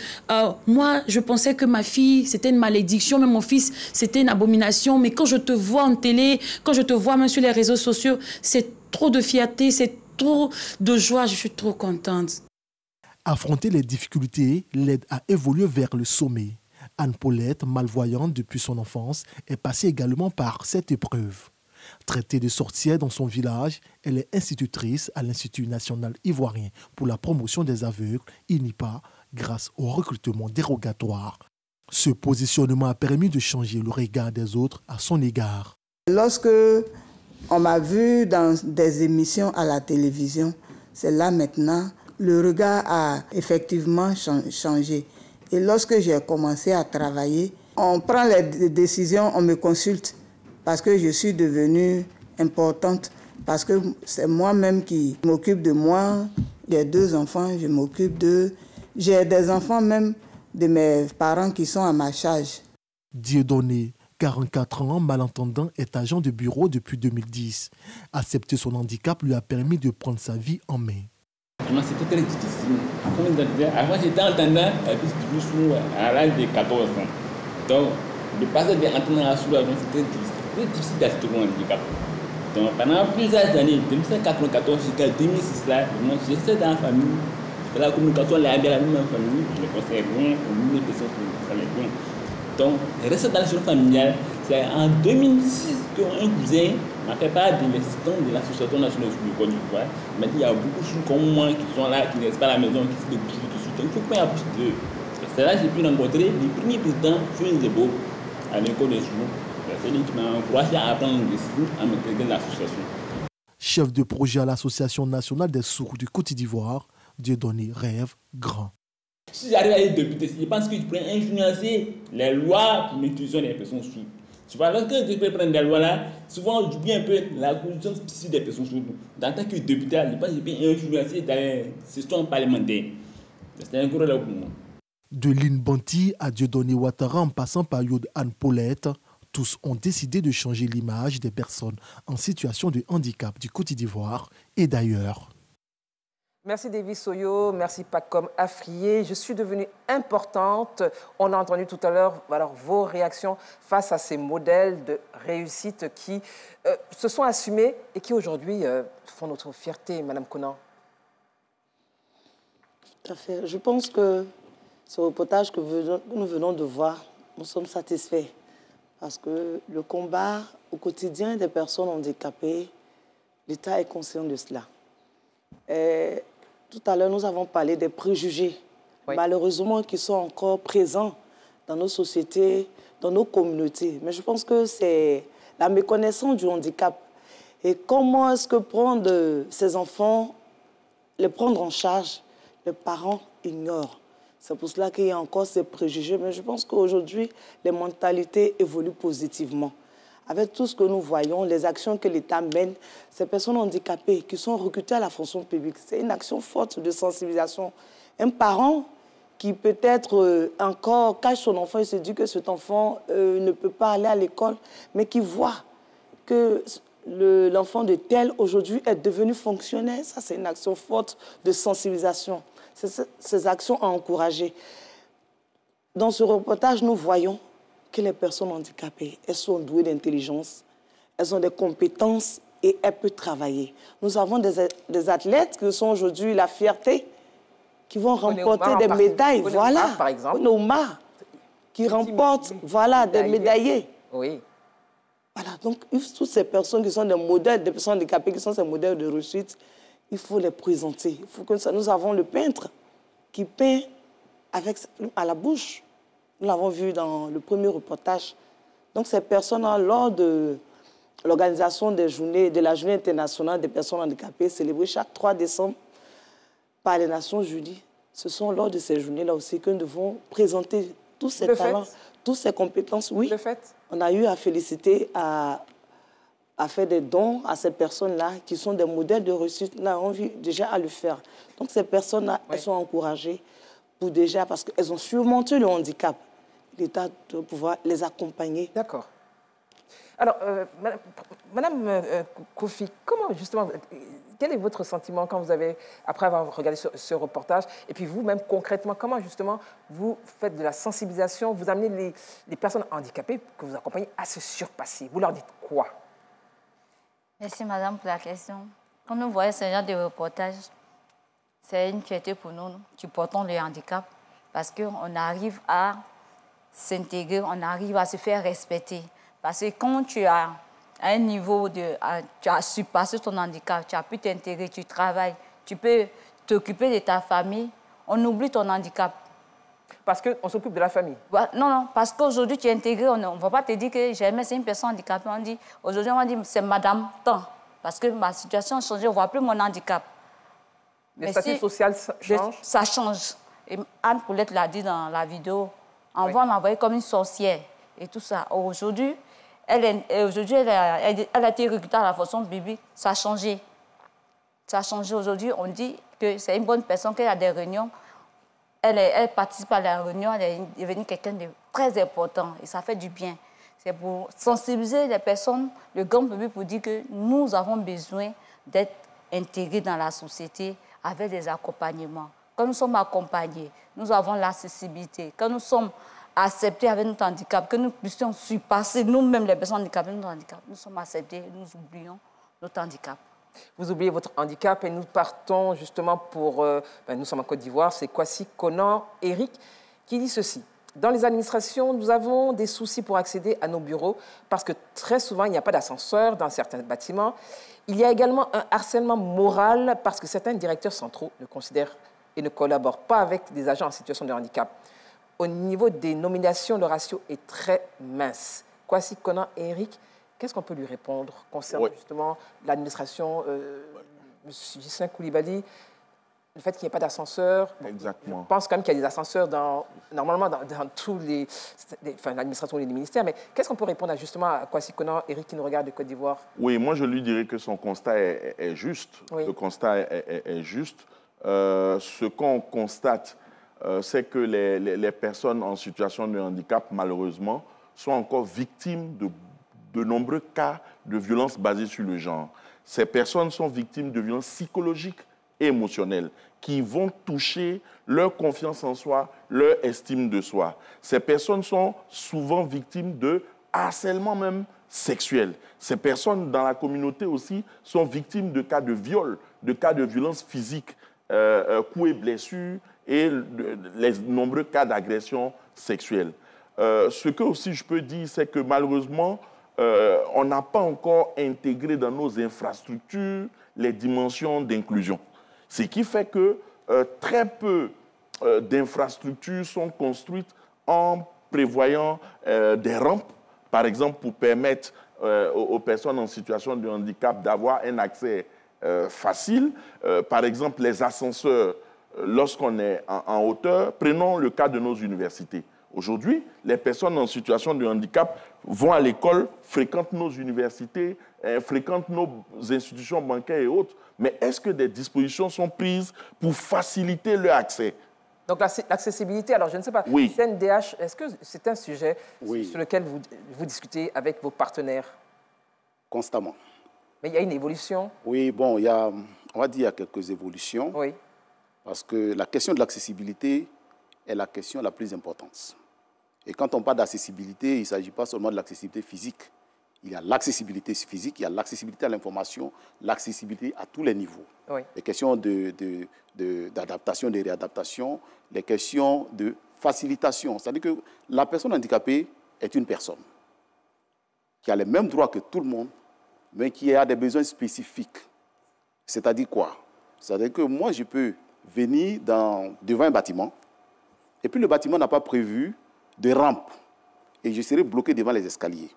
moi, je pensais que ma fille, c'était une malédiction, mais mon fils, c'était une abomination. Mais quand je te vois en télé, quand je te vois même sur les réseaux sociaux, c'est trop de fierté, c'est trop de joie, je suis trop contente. Affronter les difficultés l'aide à évoluer vers le sommet. Anne-Paulette, malvoyante depuis son enfance, est passée également par cette épreuve. Traitée de sorcière dans son village, elle est institutrice à l'Institut national ivoirien pour la promotion des aveugles, INIPA, grâce au recrutement dérogatoire. Ce positionnement a permis de changer le regard des autres à son égard. Lorsque on m'a vu dans des émissions à la télévision, c'est là maintenant, le regard a effectivement changé. Et lorsque j'ai commencé à travailler, on prend les décisions, on me consulte parce que je suis devenue importante, parce que c'est moi-même qui m'occupe de moi. J'ai 2 enfants, je m'occupe d'eux. J'ai des enfants même de mes parents qui sont à ma charge. Dieudonné, 44 ans, malentendant, est agent de bureau depuis 2010. Accepter son handicap lui a permis de prendre sa vie en main. C'était très difficile. Avant, j'étais entendant à l'âge de 14 ans. Donc, de passer d'entendre à la soulagement, c'était difficile d'accepter mon handicap. Donc, pendant plusieurs années, de 1994 jusqu'à 2006, j'étais dans la famille. C'était la communication, la même famille. Je ne conseillais rien, les personnes qui allaient bien. Donc, rester dans la situation familiale, c'est en 2006 qu'un cousin m'a fait part de l'existence de l'Association nationale du Côte d'Ivoire. Il m'a dit qu'il y a beaucoup de choses comme moi qui sont là, qui ne restent pas à la maison, qui sont de bouger tout de suite. Il faut qu'on approche d'eux. C'est là que j'ai pu rencontrer le premier président, Fouine Zebo, à l'école des jours. C'est lui qui m'a encouragé à apprendre le discours, à m'intégrer dans l'association. Chef de projet à l'Association nationale des sourds du Côte d'Ivoire, Dieudonné rêve grand. Si j'arrive à être député, je pense que je pourrais influencer les lois pour l'inclusion des personnes sourdes. Tu vois, lorsque je peux prendre des lois là, souvent j'oublie un peu la condition spécifique des personnes sourdes. En tant que député, je pense que je peux influencer dans les sessions parlementaires. C'est un gros rôle pour moi. De Lynn Banti à Dieudonné Ouattara en passant par Yod Anne-Paulette, tous ont décidé de changer l'image des personnes en situation de handicap du Côte d'Ivoire et d'ailleurs. Merci Davis Soyo, merci Pacom Afrié. Je suis devenue importante. On a entendu tout à l'heure vos réactions face à ces modèles de réussite qui se sont assumés et qui aujourd'hui font notre fierté, Madame Conan. Tout à fait. Je pense que ce reportage que nous venons de voir, nous sommes satisfaits parce que le combat au quotidien des personnes handicapées, l'État est conscient de cela. Et tout à l'heure, nous avons parlé des préjugés, malheureusement, qui sont encore présents dans nos sociétés, dans nos communautés. Mais je pense que c'est la méconnaissance du handicap. Et comment est-ce que prendre ces enfants, les prendre en charge, les parents ignorent. C'est pour cela qu'il y a encore ces préjugés. Mais je pense qu'aujourd'hui, les mentalités évoluent positivement. Avec tout ce que nous voyons, les actions que l'État mène, ces personnes handicapées qui sont recrutées à la fonction publique, c'est une action forte de sensibilisation. Un parent qui peut-être encore cache son enfant et se dit que cet enfant ne peut pas aller à l'école, mais qui voit que l'enfant de tel aujourd'hui est devenu fonctionnaire, ça c'est une action forte de sensibilisation. Ces actions à encourager. Dans ce reportage, nous voyons que les personnes handicapées, elles sont douées d'intelligence, elles ont des compétences et elles peuvent travailler. Nous avons des athlètes qui sont aujourd'hui la fierté, qui vont remporter des médailles. Voilà, par exemple. Oumar, qui remportent des médaillés. Oui. Voilà, donc toutes ces personnes qui sont des modèles, des personnes handicapées, qui sont ces modèles de réussite, il faut les présenter. Il faut que ça, nous avons le peintre qui peint à la bouche. Nous l'avons vu dans le premier reportage. Donc ces personnes-là, lors de l'organisation de la journée internationale des personnes handicapées, célébrée chaque 3 décembre par les Nations Unies, ce sont lors de ces journées-là aussi que nous devons présenter tous ces talents, toutes ces compétences. Oui, on a eu à féliciter, à faire des dons à ces personnes-là qui sont des modèles de réussite. Nous avons envie déjà à le faire. Donc ces personnes-là, elles sont encouragées pour déjà, parce qu'elles ont surmonté le handicap. L'État doit pouvoir les accompagner. D'accord. Alors, Madame Kofi, comment justement, quel est votre sentiment quand vous avez, après avoir regardé ce reportage, et puis vous-même concrètement, comment justement vous faites de la sensibilisation, vous amenez les personnes handicapées que vous accompagnez à se surpasser? Vous leur dites quoi? Merci Madame pour la question. Quand nous voyons ce genre de reportage, c'est une fierté pour nous qui portons le handicap parce qu'on arrive à s'intégrer, on arrive à se faire respecter. Parce que quand tu as un niveau tu as surpassé ton handicap, tu as pu t'intégrer, tu travailles, tu peux t'occuper de ta famille, on oublie ton handicap. Parce qu'on s'occupe de la famille? Non, parce qu'aujourd'hui, tu es intégré, on ne va pas te dire que jamais c'est une personne handicapée. On dit, aujourd'hui, on dit, c'est madame tant. Parce que ma situation a changé, on ne voit plus mon handicap. Le statut social change? Ça change. Et Anne Poulette l'a dit dans la vidéo. On va l'envoyer comme une sorcière et tout ça. Aujourd'hui, elle a été recrutée à la fonction publique. Ça a changé. Ça a changé. Aujourd'hui, on dit que c'est une bonne personne, qu'elle a des réunions. Elle participe à la réunion, elle est devenue quelqu'un de très important et ça fait du bien. C'est pour sensibiliser les personnes, le grand public, pour dire que nous avons besoin d'être intégrés dans la société avec des accompagnements. Quand nous sommes accompagnés, nous avons l'accessibilité. Quand nous sommes acceptés avec notre handicap, que nous puissions surpasser nous-mêmes les personnes handicapées, notre handicap, nous sommes acceptés, nous oublions notre handicap. Vous oubliez votre handicap et nous partons justement pour... nous sommes en Côte d'Ivoire, c'est Kwasi Konan Eric qui dit ceci. Dans les administrations, nous avons des soucis pour accéder à nos bureaux parce que très souvent, il n'y a pas d'ascenseur dans certains bâtiments. Il y a également un harcèlement moral parce que certains directeurs centraux ne considèrent et ne collaborent pas avec des agents en situation de handicap. Au niveau des nominations, le ratio est très mince. Kwasi Konan Eric, qu'est-ce qu'on peut lui répondre concernant justement l'administration, M. Ghislain Coulibaly, le fait qu'il n'y ait pas d'ascenseur? Exactement. Je pense quand même qu'il y a des ascenseurs normalement dans tous l'administration et les ministères, mais qu'est-ce qu'on peut répondre justement à Kwasi Konan Eric qui nous regarde de Côte d'Ivoire? Oui, moi je lui dirais que son constat est juste. Oui. Le constat est juste. Ce qu'on constate, c'est que les personnes en situation de handicap, malheureusement, sont encore victimes de nombreux cas de violences basées sur le genre. Ces personnes sont victimes de violences psychologiques et émotionnelles qui vont toucher leur confiance en soi, leur estime de soi. Ces personnes sont souvent victimes de harcèlement même sexuel. Ces personnes dans la communauté aussi sont victimes de cas de viol, de cas de violences physiques, coups et blessures et les nombreux cas d'agression sexuelle. Ce que aussi je peux dire, c'est que malheureusement, on n'a pas encore intégré dans nos infrastructures les dimensions d'inclusion. Ce qui fait que très peu d'infrastructures sont construites en prévoyant des rampes, par exemple, pour permettre aux personnes en situation de handicap d'avoir un accès facile. Par exemple, les ascenseurs, lorsqu'on est en hauteur, prenons le cas de nos universités. Aujourd'hui, les personnes en situation de handicap vont à l'école, fréquentent nos universités, fréquentent nos institutions bancaires et autres. Mais est-ce que des dispositions sont prises pour faciliter leur accès? Donc l'accessibilité, alors je ne sais pas, oui. CNDH, est-ce que c'est un sujet sur lequel vous discutez avec vos partenaires? Constamment. Mais il y a une évolution? Oui, bon, on va dire qu'il y a quelques évolutions. Oui. Parce que la question de l'accessibilité est la question la plus importante. Et quand on parle d'accessibilité, il ne s'agit pas seulement de l'accessibilité physique. Il y a l'accessibilité physique, il y a l'accessibilité à l'information, l'accessibilité à tous les niveaux. Oui. Les questions d'adaptation, de réadaptation, les questions de facilitation. C'est-à-dire que la personne handicapée est une personne qui a les mêmes droits que tout le monde, mais qui a des besoins spécifiques. C'est-à-dire quoi? C'est-à-dire que moi, je peux venir devant un bâtiment, et puis le bâtiment n'a pas prévu de rampe, et je serai bloqué devant les escaliers.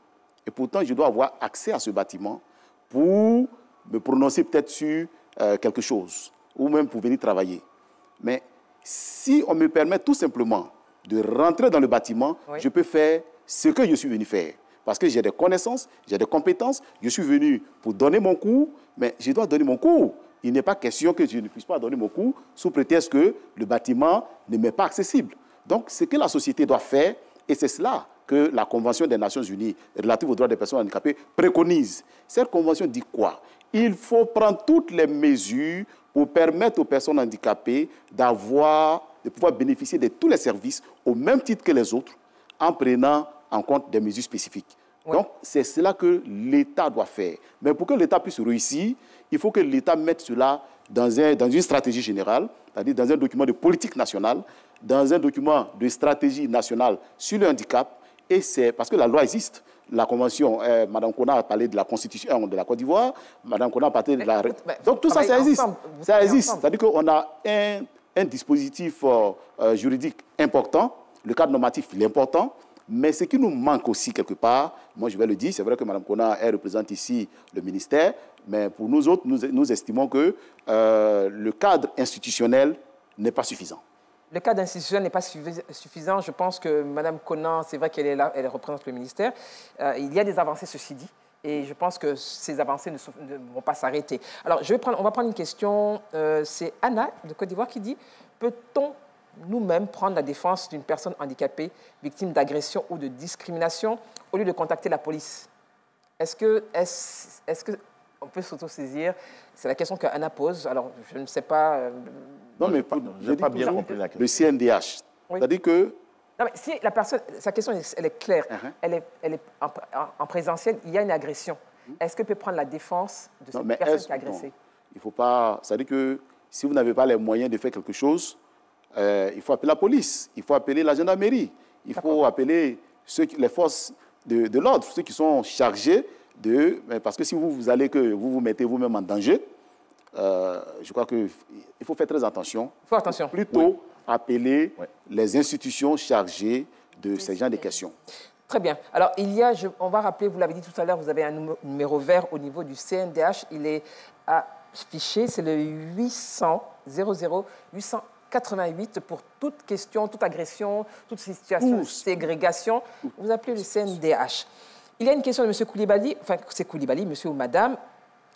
Et pourtant, je dois avoir accès à ce bâtiment pour me prononcer peut-être sur quelque chose, ou même pour venir travailler. Mais si on me permet tout simplement de rentrer dans le bâtiment, je peux faire ce que je suis venu faire. Parce que j'ai des connaissances, j'ai des compétences, je suis venu pour donner mon cours, mais je dois donner mon cours. Il n'est pas question que je ne puisse pas donner mon cours sous prétexte que le bâtiment ne m'est pas accessible. Donc, ce que la société doit faire, et c'est cela que la Convention des Nations Unies relative aux droits des personnes handicapées préconise. Cette convention dit quoi? Il faut prendre toutes les mesures pour permettre aux personnes handicapées de pouvoir bénéficier de tous les services au même titre que les autres en prenant en compte des mesures spécifiques. Oui. Donc, c'est cela que l'État doit faire. Mais pour que l'État puisse réussir, il faut que l'État mette cela dans une stratégie générale, c'est-à-dire dans un document de politique nationale, dans un document de stratégie nationale sur le handicap. Et c'est parce que la loi existe. La Convention, Mme Kona a parlé de la Constitution de la Côte d'Ivoire, Mme Kona a parlé de la... Donc tout ça, ça existe. Ça existe. C'est-à-dire qu'on a un dispositif juridique important, le cadre normatif, il est important, mais ce qui nous manque aussi quelque part, moi je vais le dire, c'est vrai que Mme Kona, elle représente ici le ministère, mais pour nous autres, nous estimons que le cadre institutionnel n'est pas suffisant. Le cadre institutionnel n'est pas suffisant. Je pense que Mme Conan, c'est vrai qu'elle est là, elle représente le ministère. Il y a des avancées, ceci dit, et je pense que ces avancées ne vont pas s'arrêter. Alors, on va prendre une question. C'est Anna de Côte d'Ivoire qui dit « Peut-on nous-mêmes prendre la défense d'une personne handicapée victime d'agression ou de discrimination au lieu de contacter la police ?» Est-ce qu'on peut s'autosaisir? C'est la question qu'Anna pose. Alors, je ne sais pas... Non, mais je n'ai pas bien compris la question. Le CNDH. Oui. C'est-à-dire que... Non, mais si la personne, sa question, elle est claire. Elle est en présentiel, il y a une agression. Est-ce qu'elle peut prendre la défense de cette personne qui est agressée? Non, il ne faut pas... C'est-à-dire que si vous n'avez pas les moyens de faire quelque chose, il faut appeler la police, il faut appeler la gendarmerie, il faut appeler les forces de l'ordre, ceux qui sont chargés de... Parce que si vous allez que vous mettez vous-même en danger, je crois qu'il faut faire très attention. Il faut attention. Plutôt appeler les institutions chargées de ces genres de questions. Très bien. Alors, on va rappeler, vous l'avez dit tout à l'heure, vous avez un numéro vert au niveau du CNDH. Il est affiché, c'est le 800 00 888 pour toute question, toute agression, toute situation de ségrégation. Vous appelez le CNDH. Il y a une question de M. Koulibaly, enfin, c'est Koulibaly, monsieur ou madame.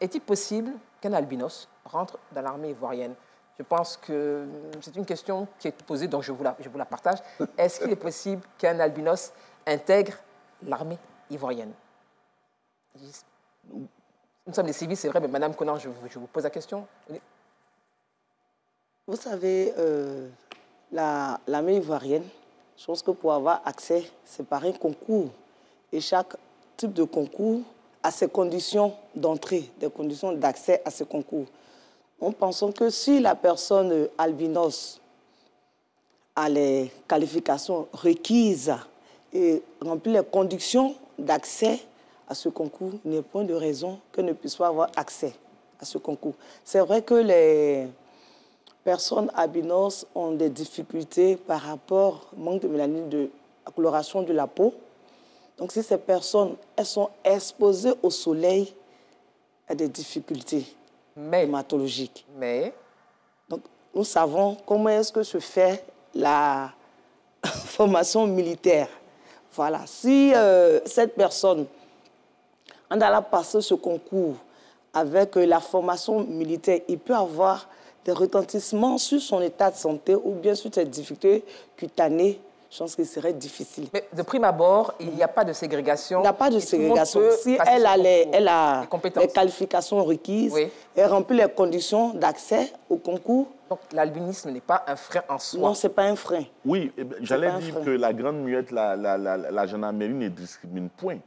Est-il possible qu'un albinos rentre dans l'armée ivoirienne? Je pense que c'est une question qui est posée, donc je vous la partage. Est-ce qu'il est possible qu'un albinos intègre l'armée ivoirienne? Nous sommes des civils, c'est vrai, mais Madame Conan, je vous pose la question. Vous savez, l'armée ivoirienne, je pense que pour avoir accès, c'est par un concours. Et chaque type de concours a ses conditions d'entrée, des conditions d'accès à ce concours. Nous pensons que si la personne albinos a les qualifications requises et remplit les conditions d'accès à ce concours, il n'y a point de raison qu'elle ne puisse pas avoir accès à ce concours. C'est vrai que les personnes albinos ont des difficultés par rapport au manque de mélanine, de la coloration de la peau. Donc, si ces personnes elles sont exposées au soleil, il y a des difficultés hématologiques. Donc, nous savons comment est-ce que se fait la formation militaire. Voilà. Si cette personne, en allant passer ce concours avec la formation militaire, il peut avoir des retentissements sur son état de santé ou bien sur ses difficultés cutanées. Je pense que ce serait difficile. Mais de prime abord, il n'y a pas de ségrégation. Il n'y a pas de ségrégation. Si elle a les qualifications requises, elle remplit les conditions d'accès au concours. Donc l'albinisme n'est pas un frein en soi. Non, ce n'est pas un frein. Oui, j'allais dire que la grande muette, la gendarmerie ne discrimine point.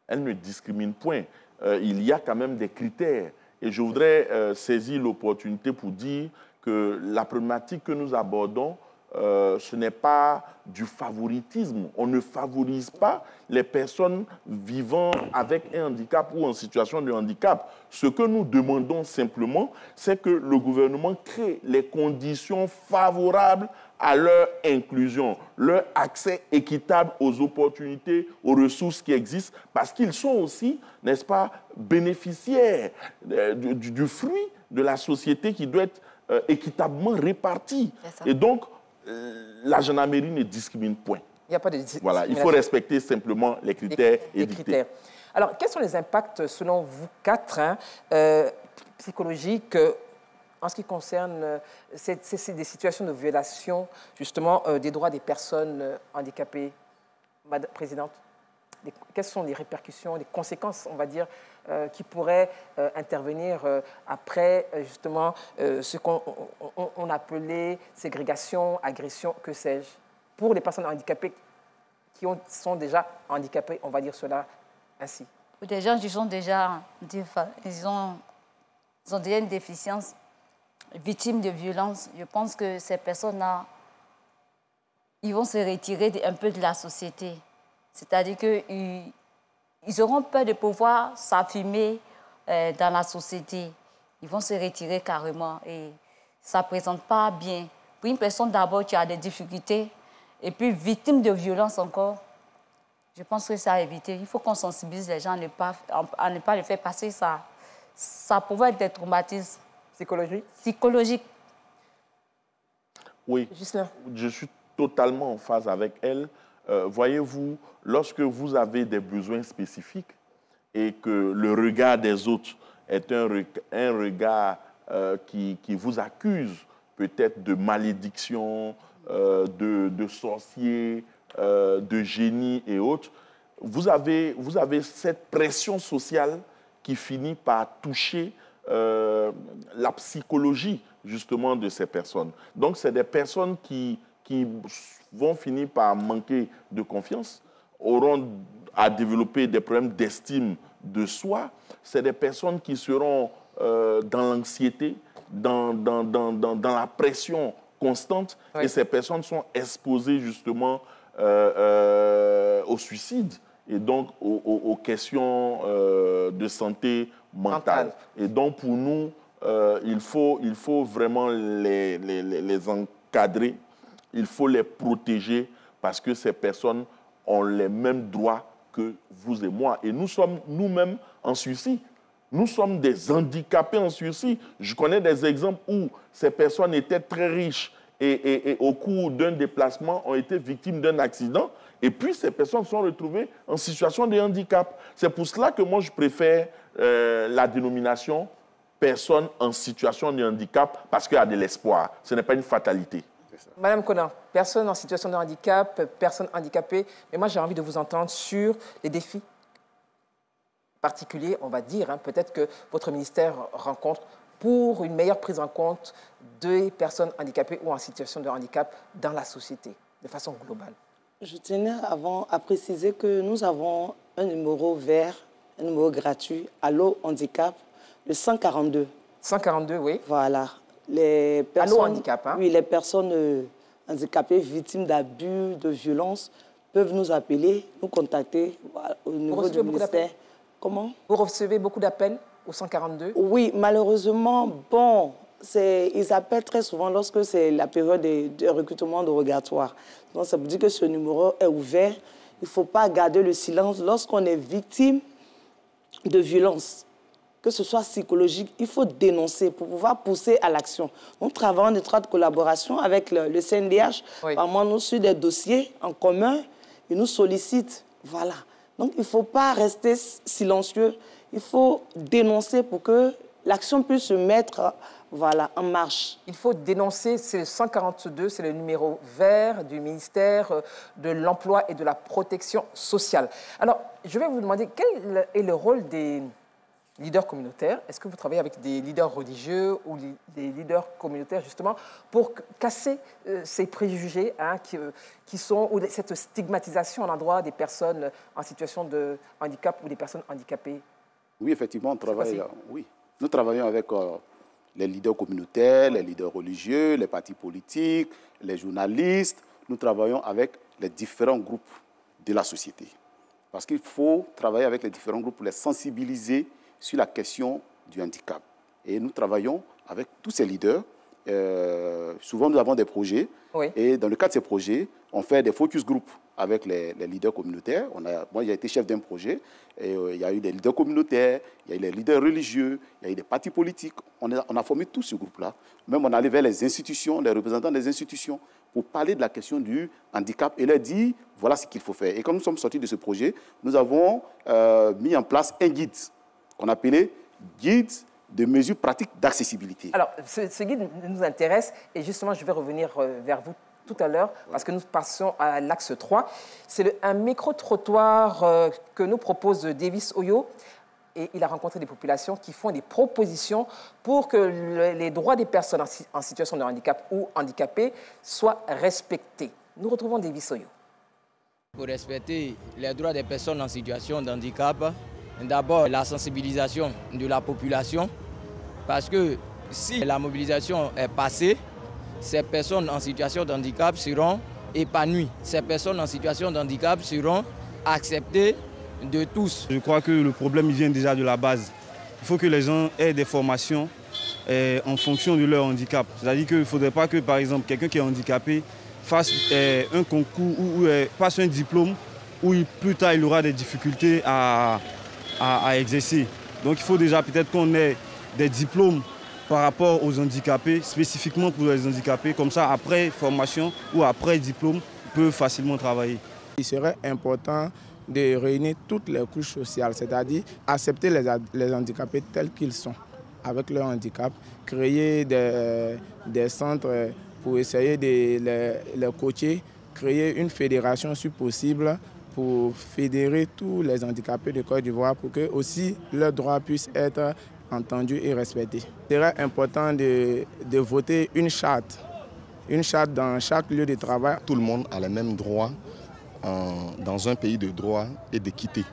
Elle ne discrimine point. Il y a quand même des critères. Et je voudrais saisir l'opportunité pour dire que la problématique que nous abordons, ce n'est pas du favoritisme. On ne favorise pas les personnes vivant avec un handicap ou en situation de handicap. Ce que nous demandons simplement, c'est que le gouvernement crée les conditions favorables à leur inclusion, leur accès équitable aux opportunités, aux ressources qui existent, parce qu'ils sont aussi, n'est-ce pas, bénéficiaires du fruit de la société qui doit être équitablement répartie. Et donc, la gendarmerie ne discrimine point. Il n'y a pas de discrimination. Voilà, il faut respecter simplement les critères édictés. Alors, quels sont les impacts, selon vous quatre, psychologiques, en ce qui concerne des situations de violation, justement, des droits des personnes handicapées? Madame la Présidente, quelles sont les répercussions, les conséquences, on va dire, qui pourraient intervenir après, justement, ce qu'on appelait ségrégation, agression, que sais-je, pour les personnes handicapées sont déjà handicapés, on va dire cela ainsi. Pour des gens qui sont déjà, ils ont déjà une déficience, victimes de violence, je pense que ces personnes-là, ils vont se retirer un peu de la société. C'est-à-dire qu'ils auront peur de pouvoir s'affirmer dans la société. Ils vont se retirer carrément et ça ne présente pas bien. Pour une personne d'abord qui a des difficultés et puis victime de violence encore, je pense que c'est à éviter. Il faut qu'on sensibilise les gens à ne pas le faire passer. Ça pouvait être des traumatismes psychologiques. Oui, je suis totalement en phase avec elle. Voyez-vous, lorsque vous avez des besoins spécifiques et que le regard des autres est un regard qui vous accuse peut-être de malédiction, de sorcier, de génie et autres, vous avez cette pression sociale qui finit par toucher la psychologie justement de ces personnes. Donc, c'est des personnes qui vont finir par manquer de confiance, auront à développer des problèmes d'estime de soi. C'est des personnes qui seront dans l'anxiété, dans la pression constante. Oui. Et ces personnes sont exposées justement au suicide et donc aux questions de santé mentale. Et donc, pour nous, il faut vraiment les encadrer, il faut les protéger parce que ces personnes ont les mêmes droits que vous et moi. Et nous sommes nous-mêmes en sursis. Nous sommes des handicapés en sursis. Je connais des exemples où ces personnes étaient très riches et au cours d'un déplacement ont été victimes d'un accident. Et puis, ces personnes sont retrouvées en situation de handicap. C'est pour cela que moi, je préfère la dénomination personne en situation de handicap parce qu'il y a de l'espoir. Ce n'est pas une fatalité. Madame Konan, personne en situation de handicap, personne handicapée. Mais moi, j'ai envie de vous entendre sur les défis particuliers, on va dire, peut-être que votre ministère rencontre pour une meilleure prise en compte des personnes handicapées ou en situation de handicap dans la société, de façon globale. Je tenais avant à préciser que nous avons un numéro vert, un numéro gratuit, Allo Handicap, le 142. 142, oui. Voilà. Les personnes, Allo Handicap, oui, les personnes handicapées, victimes d'abus, de violences, peuvent nous appeler, nous contacter au niveau du ministère. Comment? Vous recevez beaucoup d'appels au 142? Oui, malheureusement, bon, ils appellent très souvent lorsque c'est la période de recrutement dérogatoire. Donc, ça veut dire que ce numéro est ouvert. Il ne faut pas garder le silence lorsqu'on est victime de violence, que ce soit psychologique, il faut dénoncer pour pouvoir pousser à l'action. Nous travaillons en étroite collaboration avec le CNDH. Oui. Vraiment, nous sur des dossiers en commun, ils nous sollicitent. Voilà. Donc, il ne faut pas rester silencieux. Il faut dénoncer pour que l'action puisse se mettre en marche. Il faut dénoncer, c'est le 142, c'est le numéro vert du ministère de l'Emploi et de la Protection sociale. Alors, je vais vous demander, quel est le rôle des leaders communautaires? Est-ce que vous travaillez avec des leaders religieux ou des leaders communautaires, justement, pour casser ces préjugés qui sont, ou cette stigmatisation à l'endroit des personnes en situation de handicap ou des personnes handicapées? Oui, effectivement, on travaille, oui. Nous travaillons avec les leaders communautaires, les leaders religieux, les partis politiques, les journalistes. Nous travaillons avec les différents groupes de la société. Parce qu'il faut travailler avec les différents groupes pour les sensibiliser sur la question du handicap. Et nous travaillons avec tous ces leaders. Souvent, nous avons des projets. Oui. Et dans le cadre de ces projets, on fait des focus group avec les leaders communautaires. Moi, j'ai été chef d'un projet. Et, il y a eu des leaders communautaires, il y a eu les leaders religieux, il y a eu des partis politiques. On a formé tout ce groupe-là. Même on allait vers les institutions, les représentants des institutions, pour parler de la question du handicap et leur dire, voilà ce qu'il faut faire. Et quand nous sommes sortis de ce projet, nous avons mis en place un guide qu'on appelait guide de mesures pratiques d'accessibilité. Alors, ce guide nous intéresse et justement, je vais revenir vers vous tout à l'heure parce que nous passons à l'axe 3. C'est un micro-trottoir que nous propose Davis Oyo et il a rencontré des populations qui font des propositions pour que les droits des personnes en situation de handicap ou handicapées soient respectés. Nous retrouvons Davis Oyo. Pour respecter les droits des personnes en situation de handicap, d'abord la sensibilisation de la population, parce que si la mobilisation est passée, ces personnes en situation de handicap seront épanouies. Ces personnes en situation de handicap seront acceptées de tous. Je crois que le problème vient déjà de la base. Il faut que les gens aient des formations en fonction de leur handicap. C'est-à-dire qu'il ne faudrait pas que, par exemple, quelqu'un qui est handicapé fasse un concours ou passe un diplôme où plus tard il aura des difficultés à exercer. Donc il faut déjà peut-être qu'on ait des diplômes par rapport aux handicapés, spécifiquement pour les handicapés. Comme ça, après formation ou après diplôme, ils peuvent facilement travailler. Il serait important de réunir toutes les couches sociales, c'est-à-dire accepter les handicapés tels qu'ils sont, avec leur handicap, créer des centres pour essayer de les coacher, créer une fédération si possible pour fédérer tous les handicapés de Côte d'Ivoire pour que aussi leurs droits puissent être entendus et respectés. Il serait important de voter une charte dans chaque lieu de travail. Tout le monde a les mêmes droits dans un pays de droit et d'équité.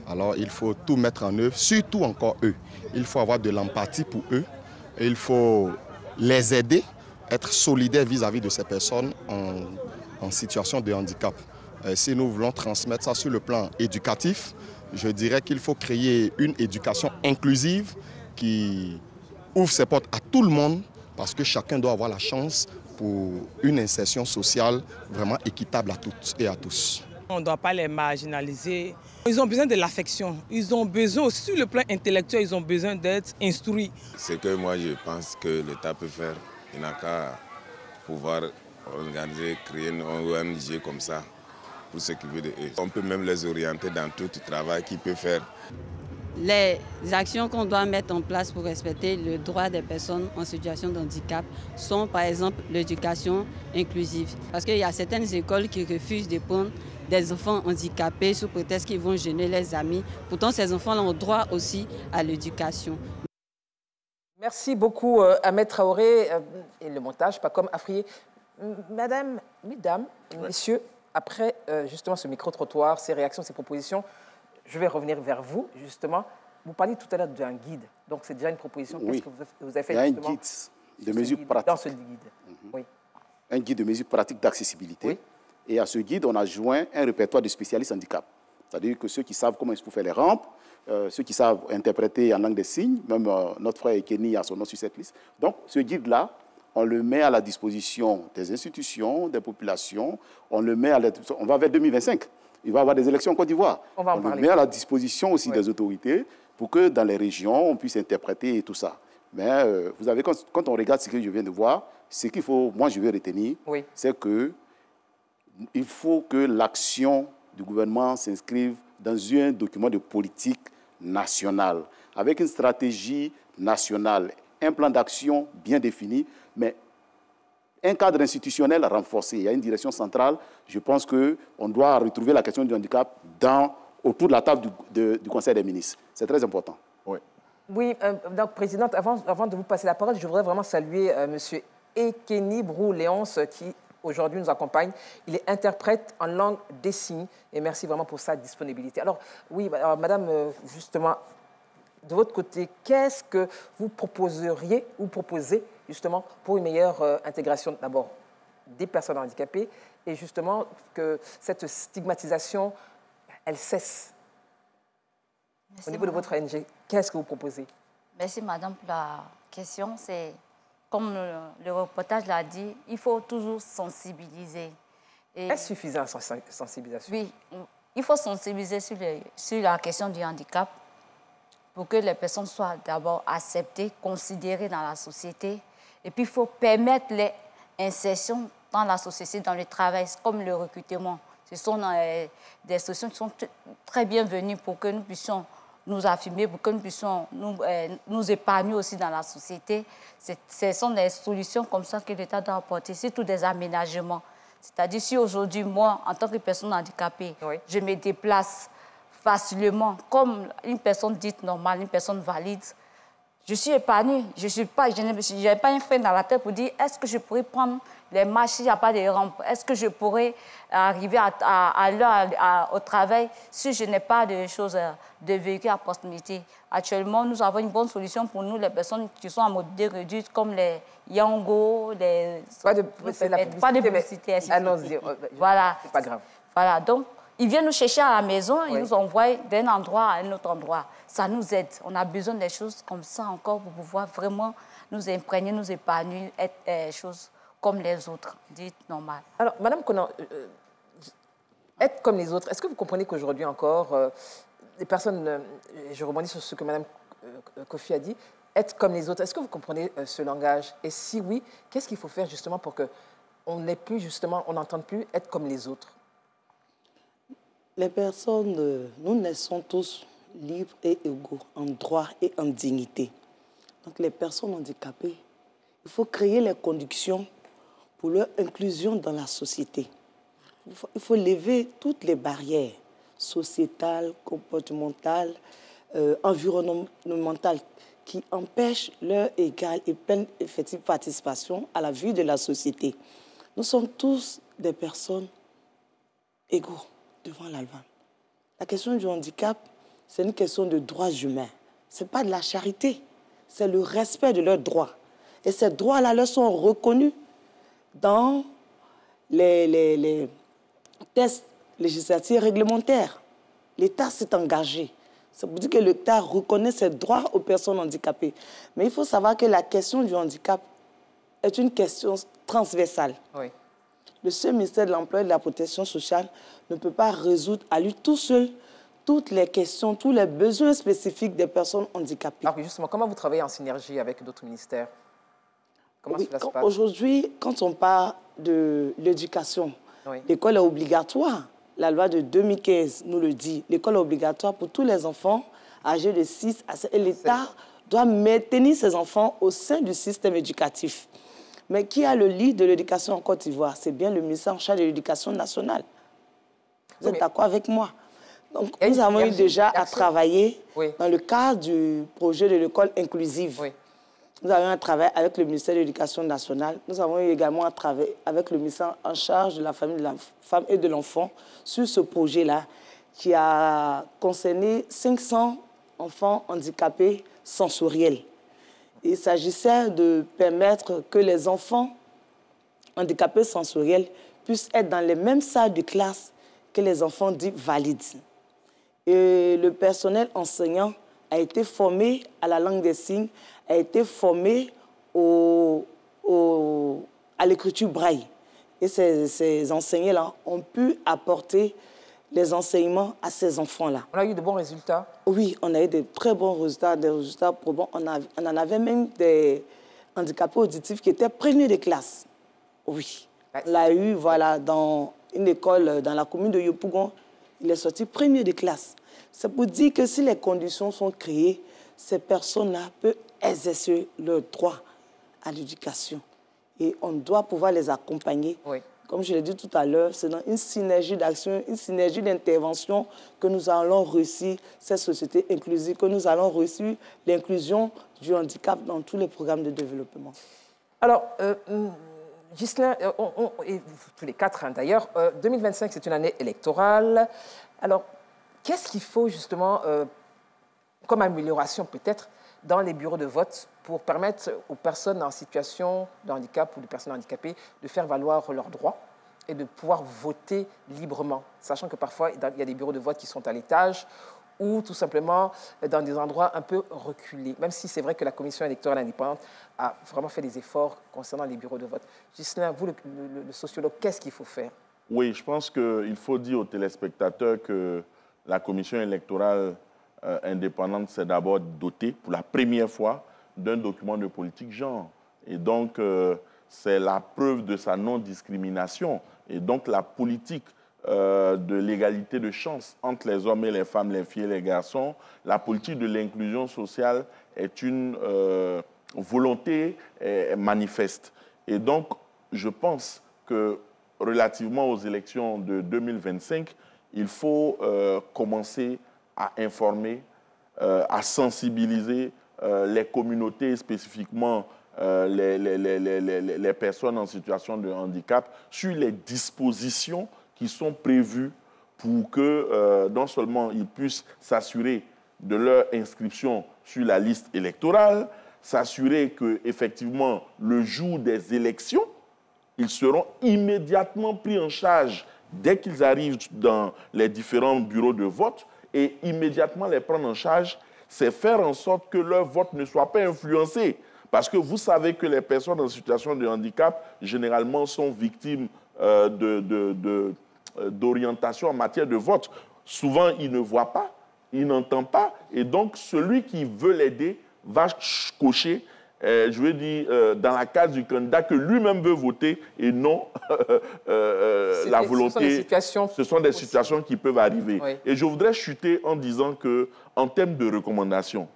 Alors il faut tout mettre en œuvre, surtout encore eux. Il faut avoir de l'empathie pour eux et il faut les aider, être solidaires vis-à-vis de ces personnes en situation de handicap. Si nous voulons transmettre ça sur le plan éducatif, je dirais qu'il faut créer une éducation inclusive qui ouvre ses portes à tout le monde parce que chacun doit avoir la chance pour une insertion sociale vraiment équitable à toutes et à tous. On ne doit pas les marginaliser. Ils ont besoin de l'affection. Ils ont besoin, aussi sur le plan intellectuel, ils ont besoin d'être instruits. Ce que moi je pense que l'État peut faire, il n'a qu'à pouvoir organiser, créer une ONG comme ça pour s'occuper d'eux. On peut même les orienter dans tout le travail qu'ils peuvent faire. Les actions qu'on doit mettre en place pour respecter le droit des personnes en situation de handicap sont par exemple l'éducation inclusive. Parce qu'il y a certaines écoles qui refusent de prendre des enfants handicapés sous prétexte qu'ils vont gêner les amis. Pourtant, ces enfants ont droit aussi à l'éducation. Merci beaucoup Ahmed Traoré et le montage, pas comme Afrié. Mesdames, messieurs, après justement ce micro-trottoir, ces réactions, ces propositions, je vais revenir vers vous, justement. Vous parliez tout à l'heure d'un guide. Donc, c'est déjà une proposition. Oui. Qu'est-ce que vous avez fait Il y a un justement guide de mesures pratiques. Dans ce guide. Oui. Un guide de mesures pratiques d'accessibilité. Oui. Et à ce guide, on a joint un répertoire de spécialistes handicap. C'est-à-dire que ceux qui savent comment il faut faire les rampes, ceux qui savent interpréter en langue des signes, même notre frère Kenny a son nom sur cette liste. Donc, ce guide-là, on le met à la disposition des institutions, des populations. On va vers 2025. Il va y avoir des élections en Côte d'Ivoire. On le met à la disposition aussi des autorités pour que dans les régions, on puisse interpréter tout ça. Mais vous avez, quand on regarde ce que je viens de voir, ce qu'il faut, moi je vais retenir, c'est qu'il faut que l'action du gouvernement s'inscrive dans un document de politique nationale, avec une stratégie nationale, un plan d'action bien défini, mais un cadre institutionnel renforcé. Il y a une direction centrale. Je pense qu'on doit retrouver la question du handicap autour de la table du Conseil des ministres. C'est très important. Oui, donc, Présidente, avant de vous passer la parole, je voudrais vraiment saluer M. Ekeni Brou-Léonce qui, aujourd'hui, nous accompagne. Il est interprète en langue des signes et merci vraiment pour sa disponibilité. Alors, oui, Madame, justement, de votre côté, qu'est-ce que vous proposeriez ou proposez justement pour une meilleure intégration d'abord des personnes handicapées et justement que cette stigmatisation, elle cesse? Merci, au niveau de votre ONG, qu'est-ce que vous proposez? Merci Madame pour la question. C'est comme le reportage l'a dit, il faut toujours sensibiliser. Est-ce suffisant la sensibilisation? Oui, il faut sensibiliser sur la question du handicap pour que les personnes soient d'abord acceptées, considérées dans la société. Et puis, il faut permettre l'insertion dans la société, dans le travail, comme le recrutement. Ce sont des solutions qui sont très bienvenues pour que nous puissions nous affirmer, pour que nous puissions nous épanouir aussi dans la société. Ce sont des solutions comme ça que l'État doit apporter, surtout des aménagements. C'est-à-dire, si aujourd'hui, moi, en tant que personne handicapée, je me déplace facilement, comme une personne dite normale, une personne valide, je suis épanouie. Je n'ai pas un frein dans la tête pour dire est-ce que je pourrais prendre les marches s'il n'y a pas de rampe? Est-ce que je pourrais arriver à l'heure au travail si je n'ai pas de choses, de véhicules à proximité? Actuellement, nous avons une bonne solution pour nous, les personnes qui sont en mobilité réduite, comme les Yango, les... Pas de publicité. Allons-y. Voilà. C'est pas grave. Voilà, donc, ils viennent nous chercher à la maison, ils nous envoient d'un endroit à un autre endroit. Ça nous aide. On a besoin des choses comme ça encore pour pouvoir vraiment nous imprégner, nous épanouir, être des choses comme les autres, dites normales. Alors, Madame Konan, être comme les autres, est-ce que vous comprenez qu'aujourd'hui encore, les personnes, je rebondis sur ce que Madame Kofi a dit, être comme les autres, est-ce que vous comprenez ce langage? Et si oui, qu'est-ce qu'il faut faire justement pour qu'on n'ait plus justement, on n'entende plus être comme les autres? Les personnes, nous naissons tous libres et égaux en droit et en dignité. Donc les personnes handicapées, il faut créer les conditions pour leur inclusion dans la société. Il faut lever toutes les barrières sociétales, comportementales, environnementales qui empêchent leur égale et pleine effective participation à la vie de la société. Nous sommes tous des personnes égaux devant la loi. La question du handicap, c'est une question de droits humains. Ce n'est pas de la charité, c'est le respect de leurs droits. Et ces droits-là leur sont reconnus dans les tests législatifs réglementaires. L'État s'est engagé. Ça veut dire que l'État reconnaît ses droits aux personnes handicapées. Mais il faut savoir que la question du handicap est une question transversale. Oui. Le seul ministère de l'Emploi et de la Protection sociale ne peut pas résoudre à lui tout seul toutes les questions, tous les besoins spécifiques des personnes handicapées. Alors justement, comment vous travaillez en synergie avec d'autres ministères? Comment cela se passe? Aujourd'hui, quand on parle de l'éducation, l'école est obligatoire. La loi de 2015 nous le dit. L'école est obligatoire pour tous les enfants âgés de 6 à 7. Et l'État doit maintenir ces enfants au sein du système éducatif. Mais qui a le lead de l'éducation en Côte d'Ivoire? C'est bien le ministère en charge de l'éducation nationale. Vous êtes d'accord avec moi? Donc, nous avons eu déjà à travailler dans le cadre du projet de l'école inclusive. Nous avons eu un travail avec le ministère de l'Éducation nationale. Nous avons eu également un travail avec le ministère en charge de la famille, de la femme et de l'enfant sur ce projet-là qui a concerné 500 enfants handicapés sensoriels. Il s'agissait de permettre que les enfants handicapés sensoriels puissent être dans les mêmes salles de classe que les enfants dits valides. Et le personnel enseignant a été formé à la langue des signes, a été formé à l'écriture braille. Et ces enseignants-là ont pu apporter les enseignements à ces enfants-là. On a eu de bons résultats? Oui, on a eu de très bons résultats, des résultats probants. On en avait même des handicapés auditifs qui étaient premiers de classe. Oui. On l'a eu, voilà, dans une école dans la commune de Yopougon. Il est sorti premier de classe. C'est pour dire que si les conditions sont créées, ces personnes-là peuvent exercer leur droit à l'éducation. Et on doit pouvoir les accompagner. Oui. Comme je l'ai dit tout à l'heure, c'est dans une synergie d'action, une synergie d'intervention que nous allons réussir cette société inclusive, que nous allons réussir l'inclusion du handicap dans tous les programmes de développement. Alors, Ghislain, et tous les quatre d'ailleurs, 2025, c'est une année électorale. Alors, qu'est-ce qu'il faut justement, comme amélioration peut-être, dans les bureaux de vote pour permettre aux personnes en situation de handicap ou de personnes handicapées de faire valoir leurs droits et de pouvoir voter librement, sachant que parfois, il y a des bureaux de vote qui sont à l'étage ou tout simplement dans des endroits un peu reculés, même si c'est vrai que la Commission électorale indépendante a vraiment fait des efforts concernant les bureaux de vote. Ghislain, vous, le sociologue, qu'est-ce qu'il faut faire? Oui, je pense qu'il faut dire aux téléspectateurs que la Commission électorale indépendante s'est d'abord dotée, pour la première fois, d'un document de politique genre. Et donc, c'est la preuve de sa non-discrimination. Et donc, la politique de l'égalité de chance entre les hommes et les femmes, les filles et les garçons, la politique de l'inclusion sociale est une volonté manifeste. Et donc, je pense que relativement aux élections de 2025, il faut commencer à informer, à sensibiliser les communautés, spécifiquement les personnes en situation de handicap, sur les dispositions qui sont prévues pour que non seulement ils puissent s'assurer de leur inscription sur la liste électorale, s'assurer qu'effectivement, le jour des élections, ils seront immédiatement pris en charge dès qu'ils arrivent dans les différents bureaux de vote, et immédiatement les prendre en charge, c'est faire en sorte que leur vote ne soit pas influencé. Parce que vous savez que les personnes en situation de handicap, généralement, sont victimes d'orientation en matière de vote. Souvent, ils ne voient pas, ils n'entendent pas, et donc celui qui veut l'aider va cocher, je veux dire, dans la case du candidat que lui-même veut voter et non la volonté. Ce sont des situations qui peuvent arriver. Oui. Et je voudrais chuter en disant qu'en termes de recommandations,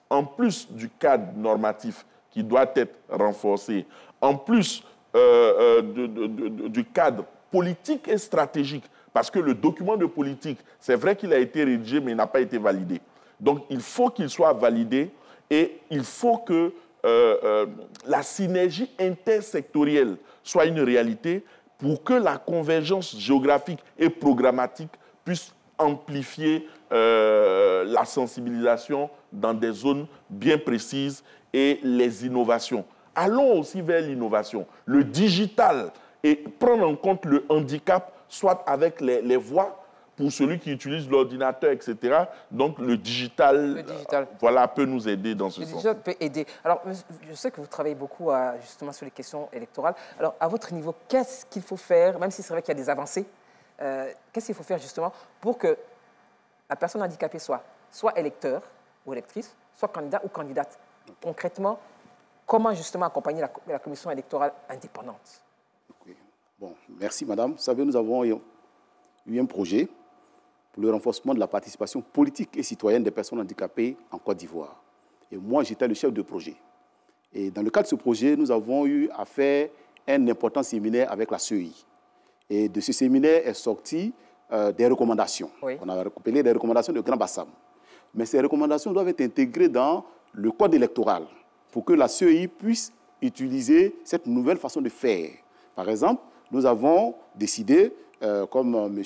en plus du cadre normatif qui doit être renforcé, en plus du cadre politique et stratégique, parce que le document de politique, c'est vrai qu'il a été rédigé, mais il n'a pas été validé. Donc, il faut qu'il soit validé et il faut que la synergie intersectorielle soit une réalité pour que la convergence géographique et programmatique puisse amplifier la sensibilisation dans des zones bien précises et les innovations. Allons aussi vers l'innovation, le digital, et prendre en compte le handicap, soit avec les voix, pour celui qui utilise l'ordinateur, etc. Donc, le digital, voilà, peut nous aider dans ce sens. Le digital peut aider. Alors, je sais que vous travaillez beaucoup justement sur les questions électorales. Alors, à votre niveau, qu'est-ce qu'il faut faire, même si c'est vrai qu'il y a des avancées, qu'est-ce qu'il faut faire justement pour que la personne handicapée soit électeur ou électrice, soit candidat ou candidate? Concrètement, comment justement accompagner la commission électorale indépendante? Okay. Bon, merci madame. Vous savez, nous avons eu un projet pour le renforcement de la participation politique et citoyenne des personnes handicapées en Côte d'Ivoire. Et moi, j'étais le chef de projet. Et dans le cadre de ce projet, nous avons eu à faire un important séminaire avec la CEI. Et de ce séminaire est sorti des recommandations. Oui. On a recoupé des recommandations de Grand Bassam. Mais ces recommandations doivent être intégrées dans le code électoral pour que la CEI puisse utiliser cette nouvelle façon de faire. Par exemple, nous avons décidé, comme M.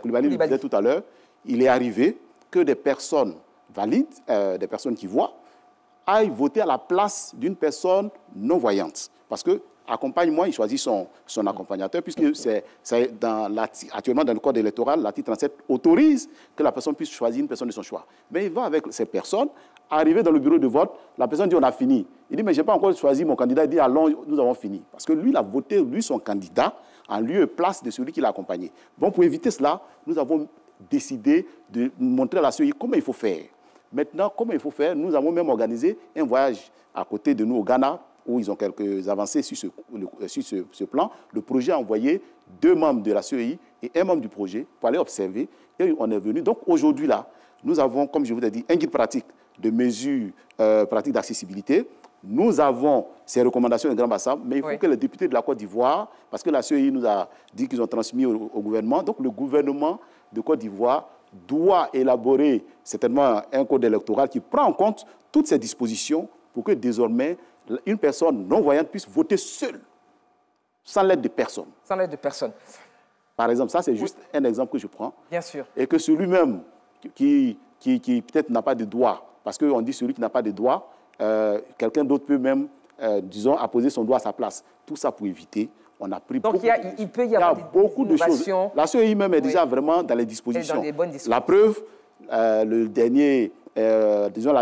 Koulibaly le disait tout à l'heure, il est arrivé que des personnes valides, des personnes qui voient, aillent voter à la place d'une personne non-voyante. Parce que, accompagne-moi, il choisit son accompagnateur, puisque c'est actuellement dans le code électoral, l'article 37 autorise que la personne puisse choisir une personne de son choix. Mais il va avec ces personnes, arriver dans le bureau de vote, la personne dit on a fini. Il dit mais je n'ai pas encore choisi mon candidat, il dit allons, nous avons fini. Parce que lui, il a voté, lui, son candidat, en lieu et place de celui qui l'a accompagné. Bon, pour éviter cela, nous avons décidé de montrer à la CEI comment il faut faire. Maintenant, comment il faut faire, nous avons même organisé un voyage à côté de nous au Ghana, où ils ont quelques avancées sur ce plan. Le projet a envoyé 2 membres de la CEI et 1 membre du projet pour aller observer. Et on est venu. Donc aujourd'hui, là, nous avons, comme je vous l'ai dit, un guide pratique de mesures pratiques d'accessibilité. Nous avons ces recommandations de Grand Bassam, mais il faut que les députés de la Côte d'Ivoire, parce que la CEI nous a dit qu'ils ont transmis au gouvernement, donc le gouvernement de Côte d'Ivoire doit élaborer certainement un code électoral qui prend en compte toutes ces dispositions pour que désormais une personne non-voyante puisse voter seule, sans l'aide de personne. Sans l'aide de personne. Par exemple, ça c'est juste un exemple que je prends. Bien sûr. Et que celui-même qui peut-être n'a pas de doigt, parce qu'on dit celui qui n'a pas de doigt, quelqu'un d'autre peut même, disons, apposer son doigt à sa place. Tout ça pour éviter. On a pris donc il peut y avoir beaucoup de choses. La CEI même est déjà vraiment dans les dispositions. Dans les bonnes dispositions. La preuve, la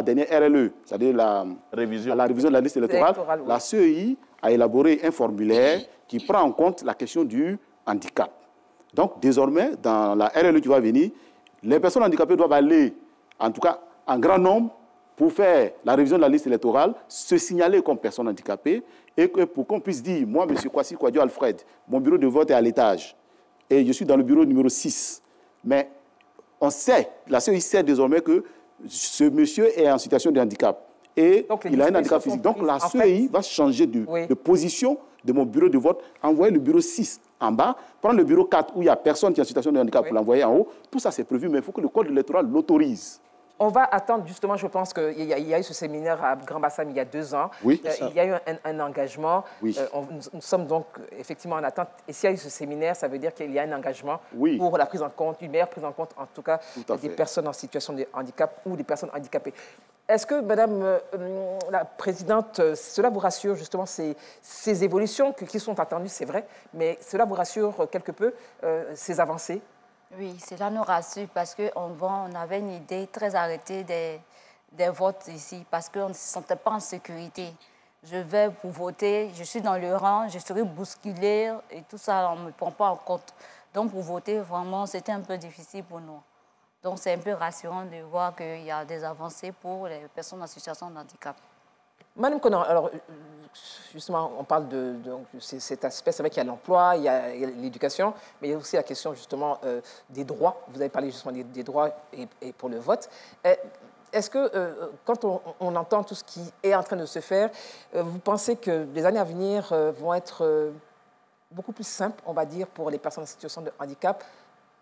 dernière RLE, c'est-à-dire la révision de la liste électorale, la CEI a élaboré un formulaire qui prend en compte la question du handicap. Donc, désormais, dans la RLE qui va venir, les personnes handicapées doivent aller, en tout cas en grand nombre, pour faire la révision de la liste électorale, se signaler comme personne handicapée, et que pour qu'on puisse dire, moi, M. Kwasi Kwadjo Alfred, mon bureau de vote est à l'étage, et je suis dans le bureau numéro 6. Mais on sait, la CEI sait désormais que ce monsieur est en situation de handicap, et il a un handicap physique. Donc la CEI va changer de position de mon bureau de vote, envoyer le bureau 6 en bas, prendre le bureau 4 où il n'y a personne qui est en situation de handicap pour l'envoyer en haut. Tout ça, c'est prévu, mais il faut que le code électoral l'autorise. On va attendre, justement, je pense qu'il y a eu ce séminaire à Grand Bassam il y a 2 ans. Oui. Il y a eu un engagement. Oui. Nous sommes donc effectivement en attente. Et s'il y a eu ce séminaire, ça veut dire qu'il y a un engagement Oui. pour la prise en compte, une meilleure prise en compte, en tout cas, des fait. personnes en situation de handicap ou des personnes handicapées. Est-ce que, Madame la Présidente, cela vous rassure, justement, ces évolutions qui sont attendues, c'est vrai, mais cela vous rassure quelque peu, ces avancées? Oui, cela nous rassure parce qu'on avait une idée très arrêtée des votes ici, parce qu'on ne se sentait pas en sécurité. Je vais pour voter, je suis dans le rang, je serai bousculée et tout ça, on ne me prend pas en compte. Donc pour voter, vraiment, c'était un peu difficile pour nous. Donc c'est un peu rassurant de voir qu'il y a des avancées pour les personnes en situation de handicap. Madame Conan, alors justement, on parle de cet aspect, c'est vrai qu'il y a l'emploi, il y a l'éducation, mais il y a aussi la question justement des droits. Vous avez parlé justement des droits et pour le vote. Est-ce que quand on entend tout ce qui est en train de se faire, vous pensez que les années à venir vont être beaucoup plus simples, on va dire, pour les personnes en situation de handicap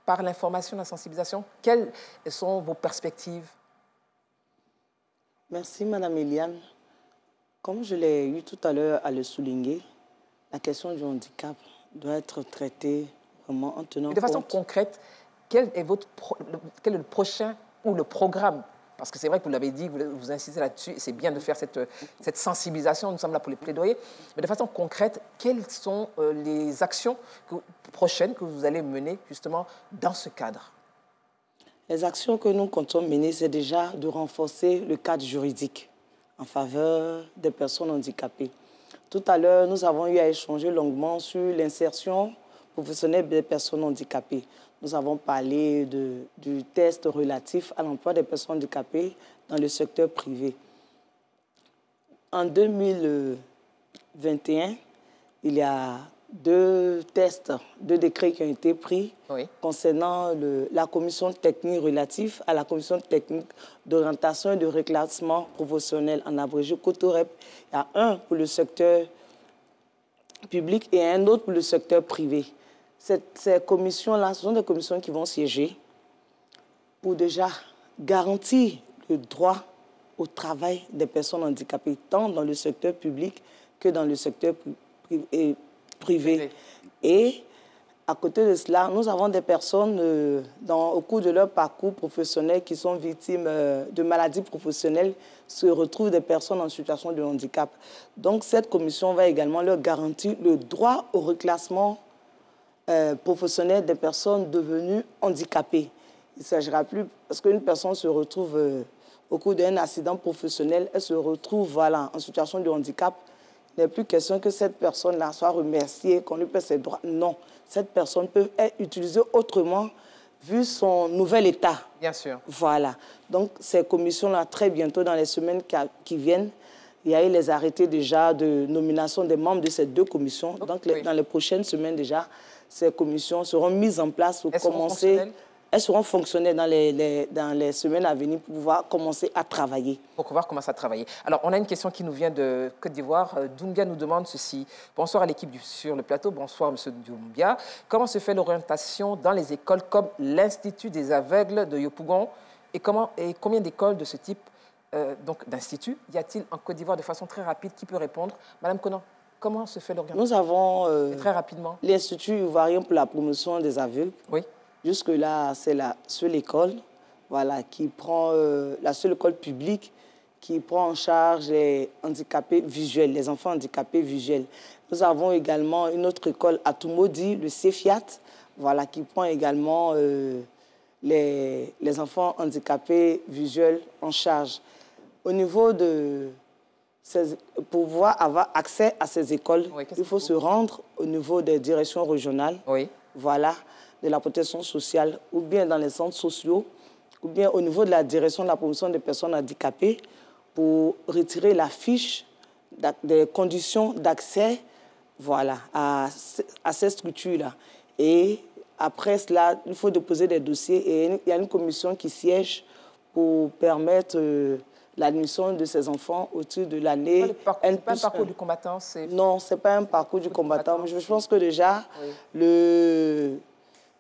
par l'information, la sensibilisation? Quelles sont vos perspectives? Merci, Madame Eliane. Comme je l'ai eu tout à l'heure à le souligner, la question du handicap doit être traitée vraiment en tenant compte. De façon concrète, quel est le prochain ou le programme? Parce que c'est vrai que vous l'avez dit, vous insistez là-dessus, et c'est bien de faire cette sensibilisation, nous sommes là pour les plaidoyer. Mais de façon concrète, quelles sont les actions prochaines que vous allez mener justement dans ce cadre? Les actions que nous comptons mener, c'est déjà de renforcer le cadre juridique en faveur des personnes handicapées. Tout à l'heure, nous avons eu à échanger longuement sur l'insertion professionnelle des personnes handicapées. Nous avons parlé du test relatif à l'emploi des personnes handicapées dans le secteur privé. En 2021, il y a 2 décrets qui ont été pris concernant la commission technique relative à la commission technique d'orientation et de reclassement professionnel, en abrégé COTOREP. Il y a un pour le secteur public et un autre pour le secteur privé. Ces commissions-là, ce sont des commissions qui vont siéger pour déjà garantir le droit au travail des personnes handicapées, tant dans le secteur public que dans le secteur privé. Et à côté de cela, nous avons des personnes au cours de leur parcours professionnel qui sont victimes de maladies professionnelles, se retrouvent des personnes en situation de handicap. Donc cette commission va également leur garantir le droit au reclassement professionnel des personnes devenues handicapées. Il ne s'agira plus, parce qu'une personne se retrouve au cours d'un accident professionnel, elle se retrouve en situation de handicap. Il n'est plus question que cette personne-là soit remerciée, qu'on lui paie ses droits. Non, cette personne peut être utilisée autrement vu son nouvel état. Bien sûr. Voilà. Donc, ces commissions-là, très bientôt, dans les semaines qui viennent, il y a eu les arrêtés déjà de nomination des membres de ces 2 commissions. Donc, dans les prochaines semaines déjà, ces commissions seront mises en place pour commencer... Elles seront fonctionnelles dans les semaines à venir pour pouvoir commencer à travailler. Pour pouvoir commencer à travailler. Alors, on a une question qui nous vient de Côte d'Ivoire. Doumbia nous demande ceci. Bonsoir à l'équipe sur le plateau. Bonsoir, M. Doumbia. Comment se fait l'orientation dans les écoles comme l'Institut des aveugles de Yopougon et combien d'écoles de ce type d'instituts y a-t-il en Côte d'Ivoire de façon très rapide? Qui peut répondre? Madame Conan, comment se fait l'orientation? Nous avons très rapidement l'Institut ivoirien pour la promotion des aveugles. Oui. Jusque-là, c'est la seule école, qui prend, la seule école publique qui prend en charge les handicapés visuels, les enfants handicapés visuels. Nous avons également une autre école à Toumoudi, le CEFIAT, qui prend également les enfants handicapés visuels en charge. Au niveau de... Pour pouvoir avoir accès à ces écoles, il faut se rendre au niveau des directions régionales. Oui. De la protection sociale, ou bien dans les centres sociaux, ou bien au niveau de la direction de la promotion des personnes handicapées, pour retirer la fiche des conditions d'accès à ces structures-là. Et après cela, il faut déposer des dossiers et il y a une commission qui siège pour permettre l'admission de ces enfants autour de l'année. Ce n'est pas un parcours du combattant? Non, ce n'est pas un parcours du combattant. Je pense que déjà,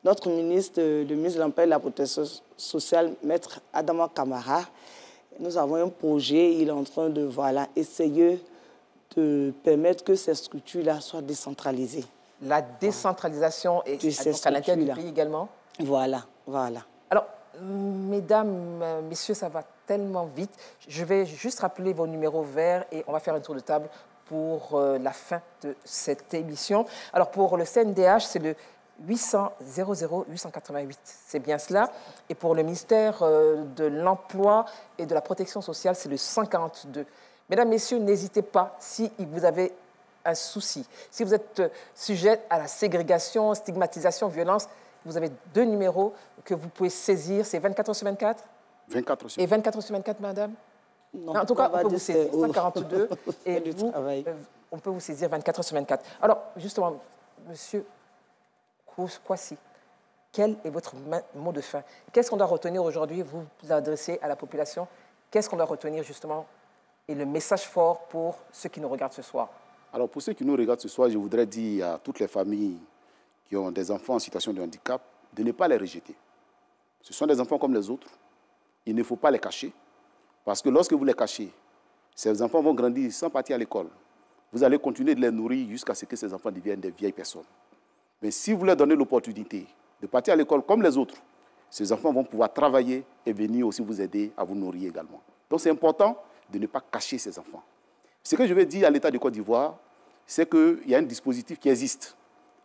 notre ministre, le ministre de l'Emploi et de la Protection sociale, Maître Adama Camara. Nous avons un projet, il est en train de essayer de permettre que ces structures-là soient décentralisées. La décentralisation est à l'intérieur du pays également? Voilà. Alors, mesdames, messieurs, ça va tellement vite. Je vais juste rappeler vos numéros verts et on va faire un tour de table pour la fin de cette émission. Alors, pour le CNDH, c'est le 800 00 888. C'est bien cela. Et pour le ministère de l'Emploi et de la Protection sociale, c'est le 142. Mesdames, messieurs, n'hésitez pas si vous avez un souci. Si vous êtes sujet à la ségrégation, stigmatisation, violence, vous avez 2 numéros que vous pouvez saisir. C'est 24 heures sur 24 24 heures sur 24. Et 24 heures sur 24, madame? Non, en tout cas, on peut vous saisir 142 et vous, on peut vous saisir 24 heures sur 24. Alors, justement, monsieur Kwasi, quel est votre mot de fin? Qu'est-ce qu'on doit retenir aujourd'hui? Vous vous adressez à la population. Qu'est-ce qu'on doit retenir, justement, et le message fort pour ceux qui nous regardent ce soir? Alors, pour ceux qui nous regardent ce soir, je voudrais dire à toutes les familles qui ont des enfants en situation de handicap de ne pas les rejeter. Ce sont des enfants comme les autres. Il ne faut pas les cacher. Parce que lorsque vous les cachez, ces enfants vont grandir sans partir à l'école. Vous allez continuer de les nourrir jusqu'à ce que ces enfants deviennent des vieilles personnes. Mais si vous leur donnez l'opportunité de partir à l'école comme les autres, ces enfants vont pouvoir travailler et venir aussi vous aider à vous nourrir également. Donc c'est important de ne pas cacher ces enfants. Ce que je vais dire à l'État de Côte d'Ivoire, c'est qu'il y a un dispositif qui existe.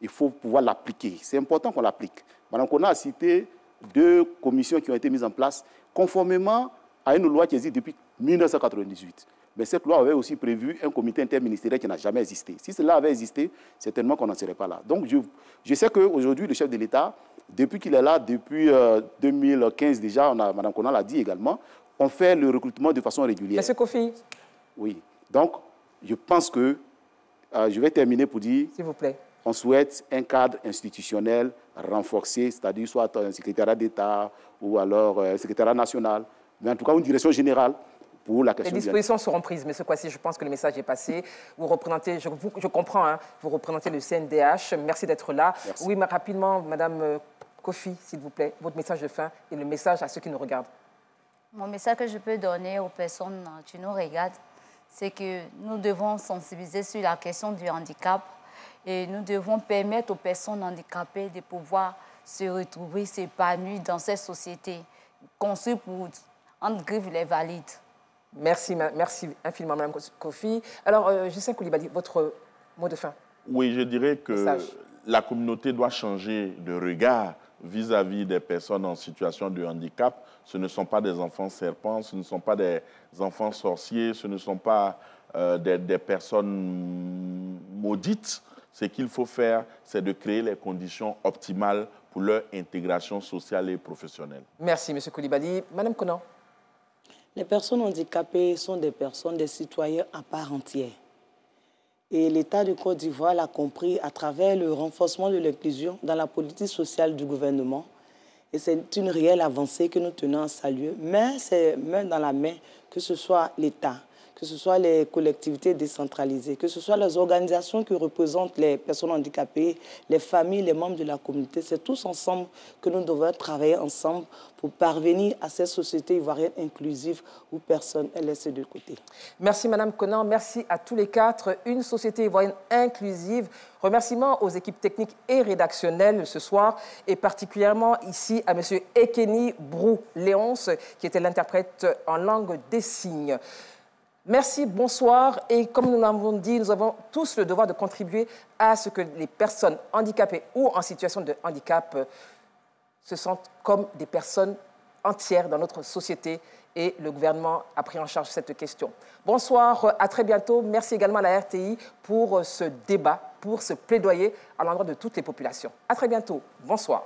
Il faut pouvoir l'appliquer. C'est important qu'on l'applique. Madame Kona a cité 2 commissions qui ont été mises en place conformément à une loi qui existe depuis 1998. Mais cette loi avait aussi prévu un comité interministériel qui n'a jamais existé. Si cela avait existé, certainement qu'on n'en serait pas là. Donc je sais qu'aujourd'hui, le chef de l'État, depuis qu'il est là, depuis 2015 déjà, Madame Kona l'a dit également, on fait le recrutement de façon régulière. Monsieur Kofi. Oui. Donc, je pense que je vais terminer pour dire... S'il vous plaît. On souhaite un cadre institutionnel renforcé, c'est-à-dire soit un secrétariat d'État ou alors un secrétariat national, mais en tout cas une direction générale pour la question. Les dispositions seront prises, M. Kwasi, je pense que le message est passé. Vous représentez, je comprends, hein, vous représentez le CNDH, merci d'être là. Merci. Oui, mais rapidement, Madame Kofi, s'il vous plaît, votre message de fin et le message à ceux qui nous regardent. Mon message que je peux donner aux personnes qui nous regardent, c'est que nous devons sensibiliser sur la question du handicap. Et nous devons permettre aux personnes handicapées de pouvoir se retrouver, s'épanouir dans cette société construite pour, entre griffes, les valides. Merci infiniment, Mme Kofi. Alors, Justin Coulibaly, votre mot de fin? Oui, je dirais que la communauté doit changer de regard vis-à-vis des personnes en situation de handicap. Ce ne sont pas des enfants serpents, ce ne sont pas des enfants sorciers, ce ne sont pas des personnes maudites. Ce qu'il faut faire, c'est de créer les conditions optimales pour leur intégration sociale et professionnelle. Merci, M. Coulibaly. Madame Konan. Les personnes handicapées sont des personnes, des citoyens à part entière. Et l'État de Côte d'Ivoire l'a compris à travers le renforcement de l'inclusion dans la politique sociale du gouvernement. Et c'est une réelle avancée que nous tenons à saluer. Mais c'est main dans la main, que ce soit l'État, que ce soit les collectivités décentralisées, que ce soit les organisations qui représentent les personnes handicapées, les familles, les membres de la communauté. C'est tous ensemble que nous devons travailler ensemble pour parvenir à cette société ivoirienne inclusive où personne n'est laissé de côté. Merci Madame Konan, merci à tous les 4. Une société ivoirienne inclusive. Remerciements aux équipes techniques et rédactionnelles ce soir et particulièrement ici à M. Ekeni Brou-Léonce qui était l'interprète en langue des signes. Merci, bonsoir. Et comme nous l'avons dit, nous avons tous le devoir de contribuer à ce que les personnes handicapées ou en situation de handicap se sentent comme des personnes entières dans notre société. Et le gouvernement a pris en charge cette question. Bonsoir, à très bientôt. Merci également à la RTI pour ce débat, pour ce plaidoyer à l'endroit de toutes les populations. À très bientôt. Bonsoir.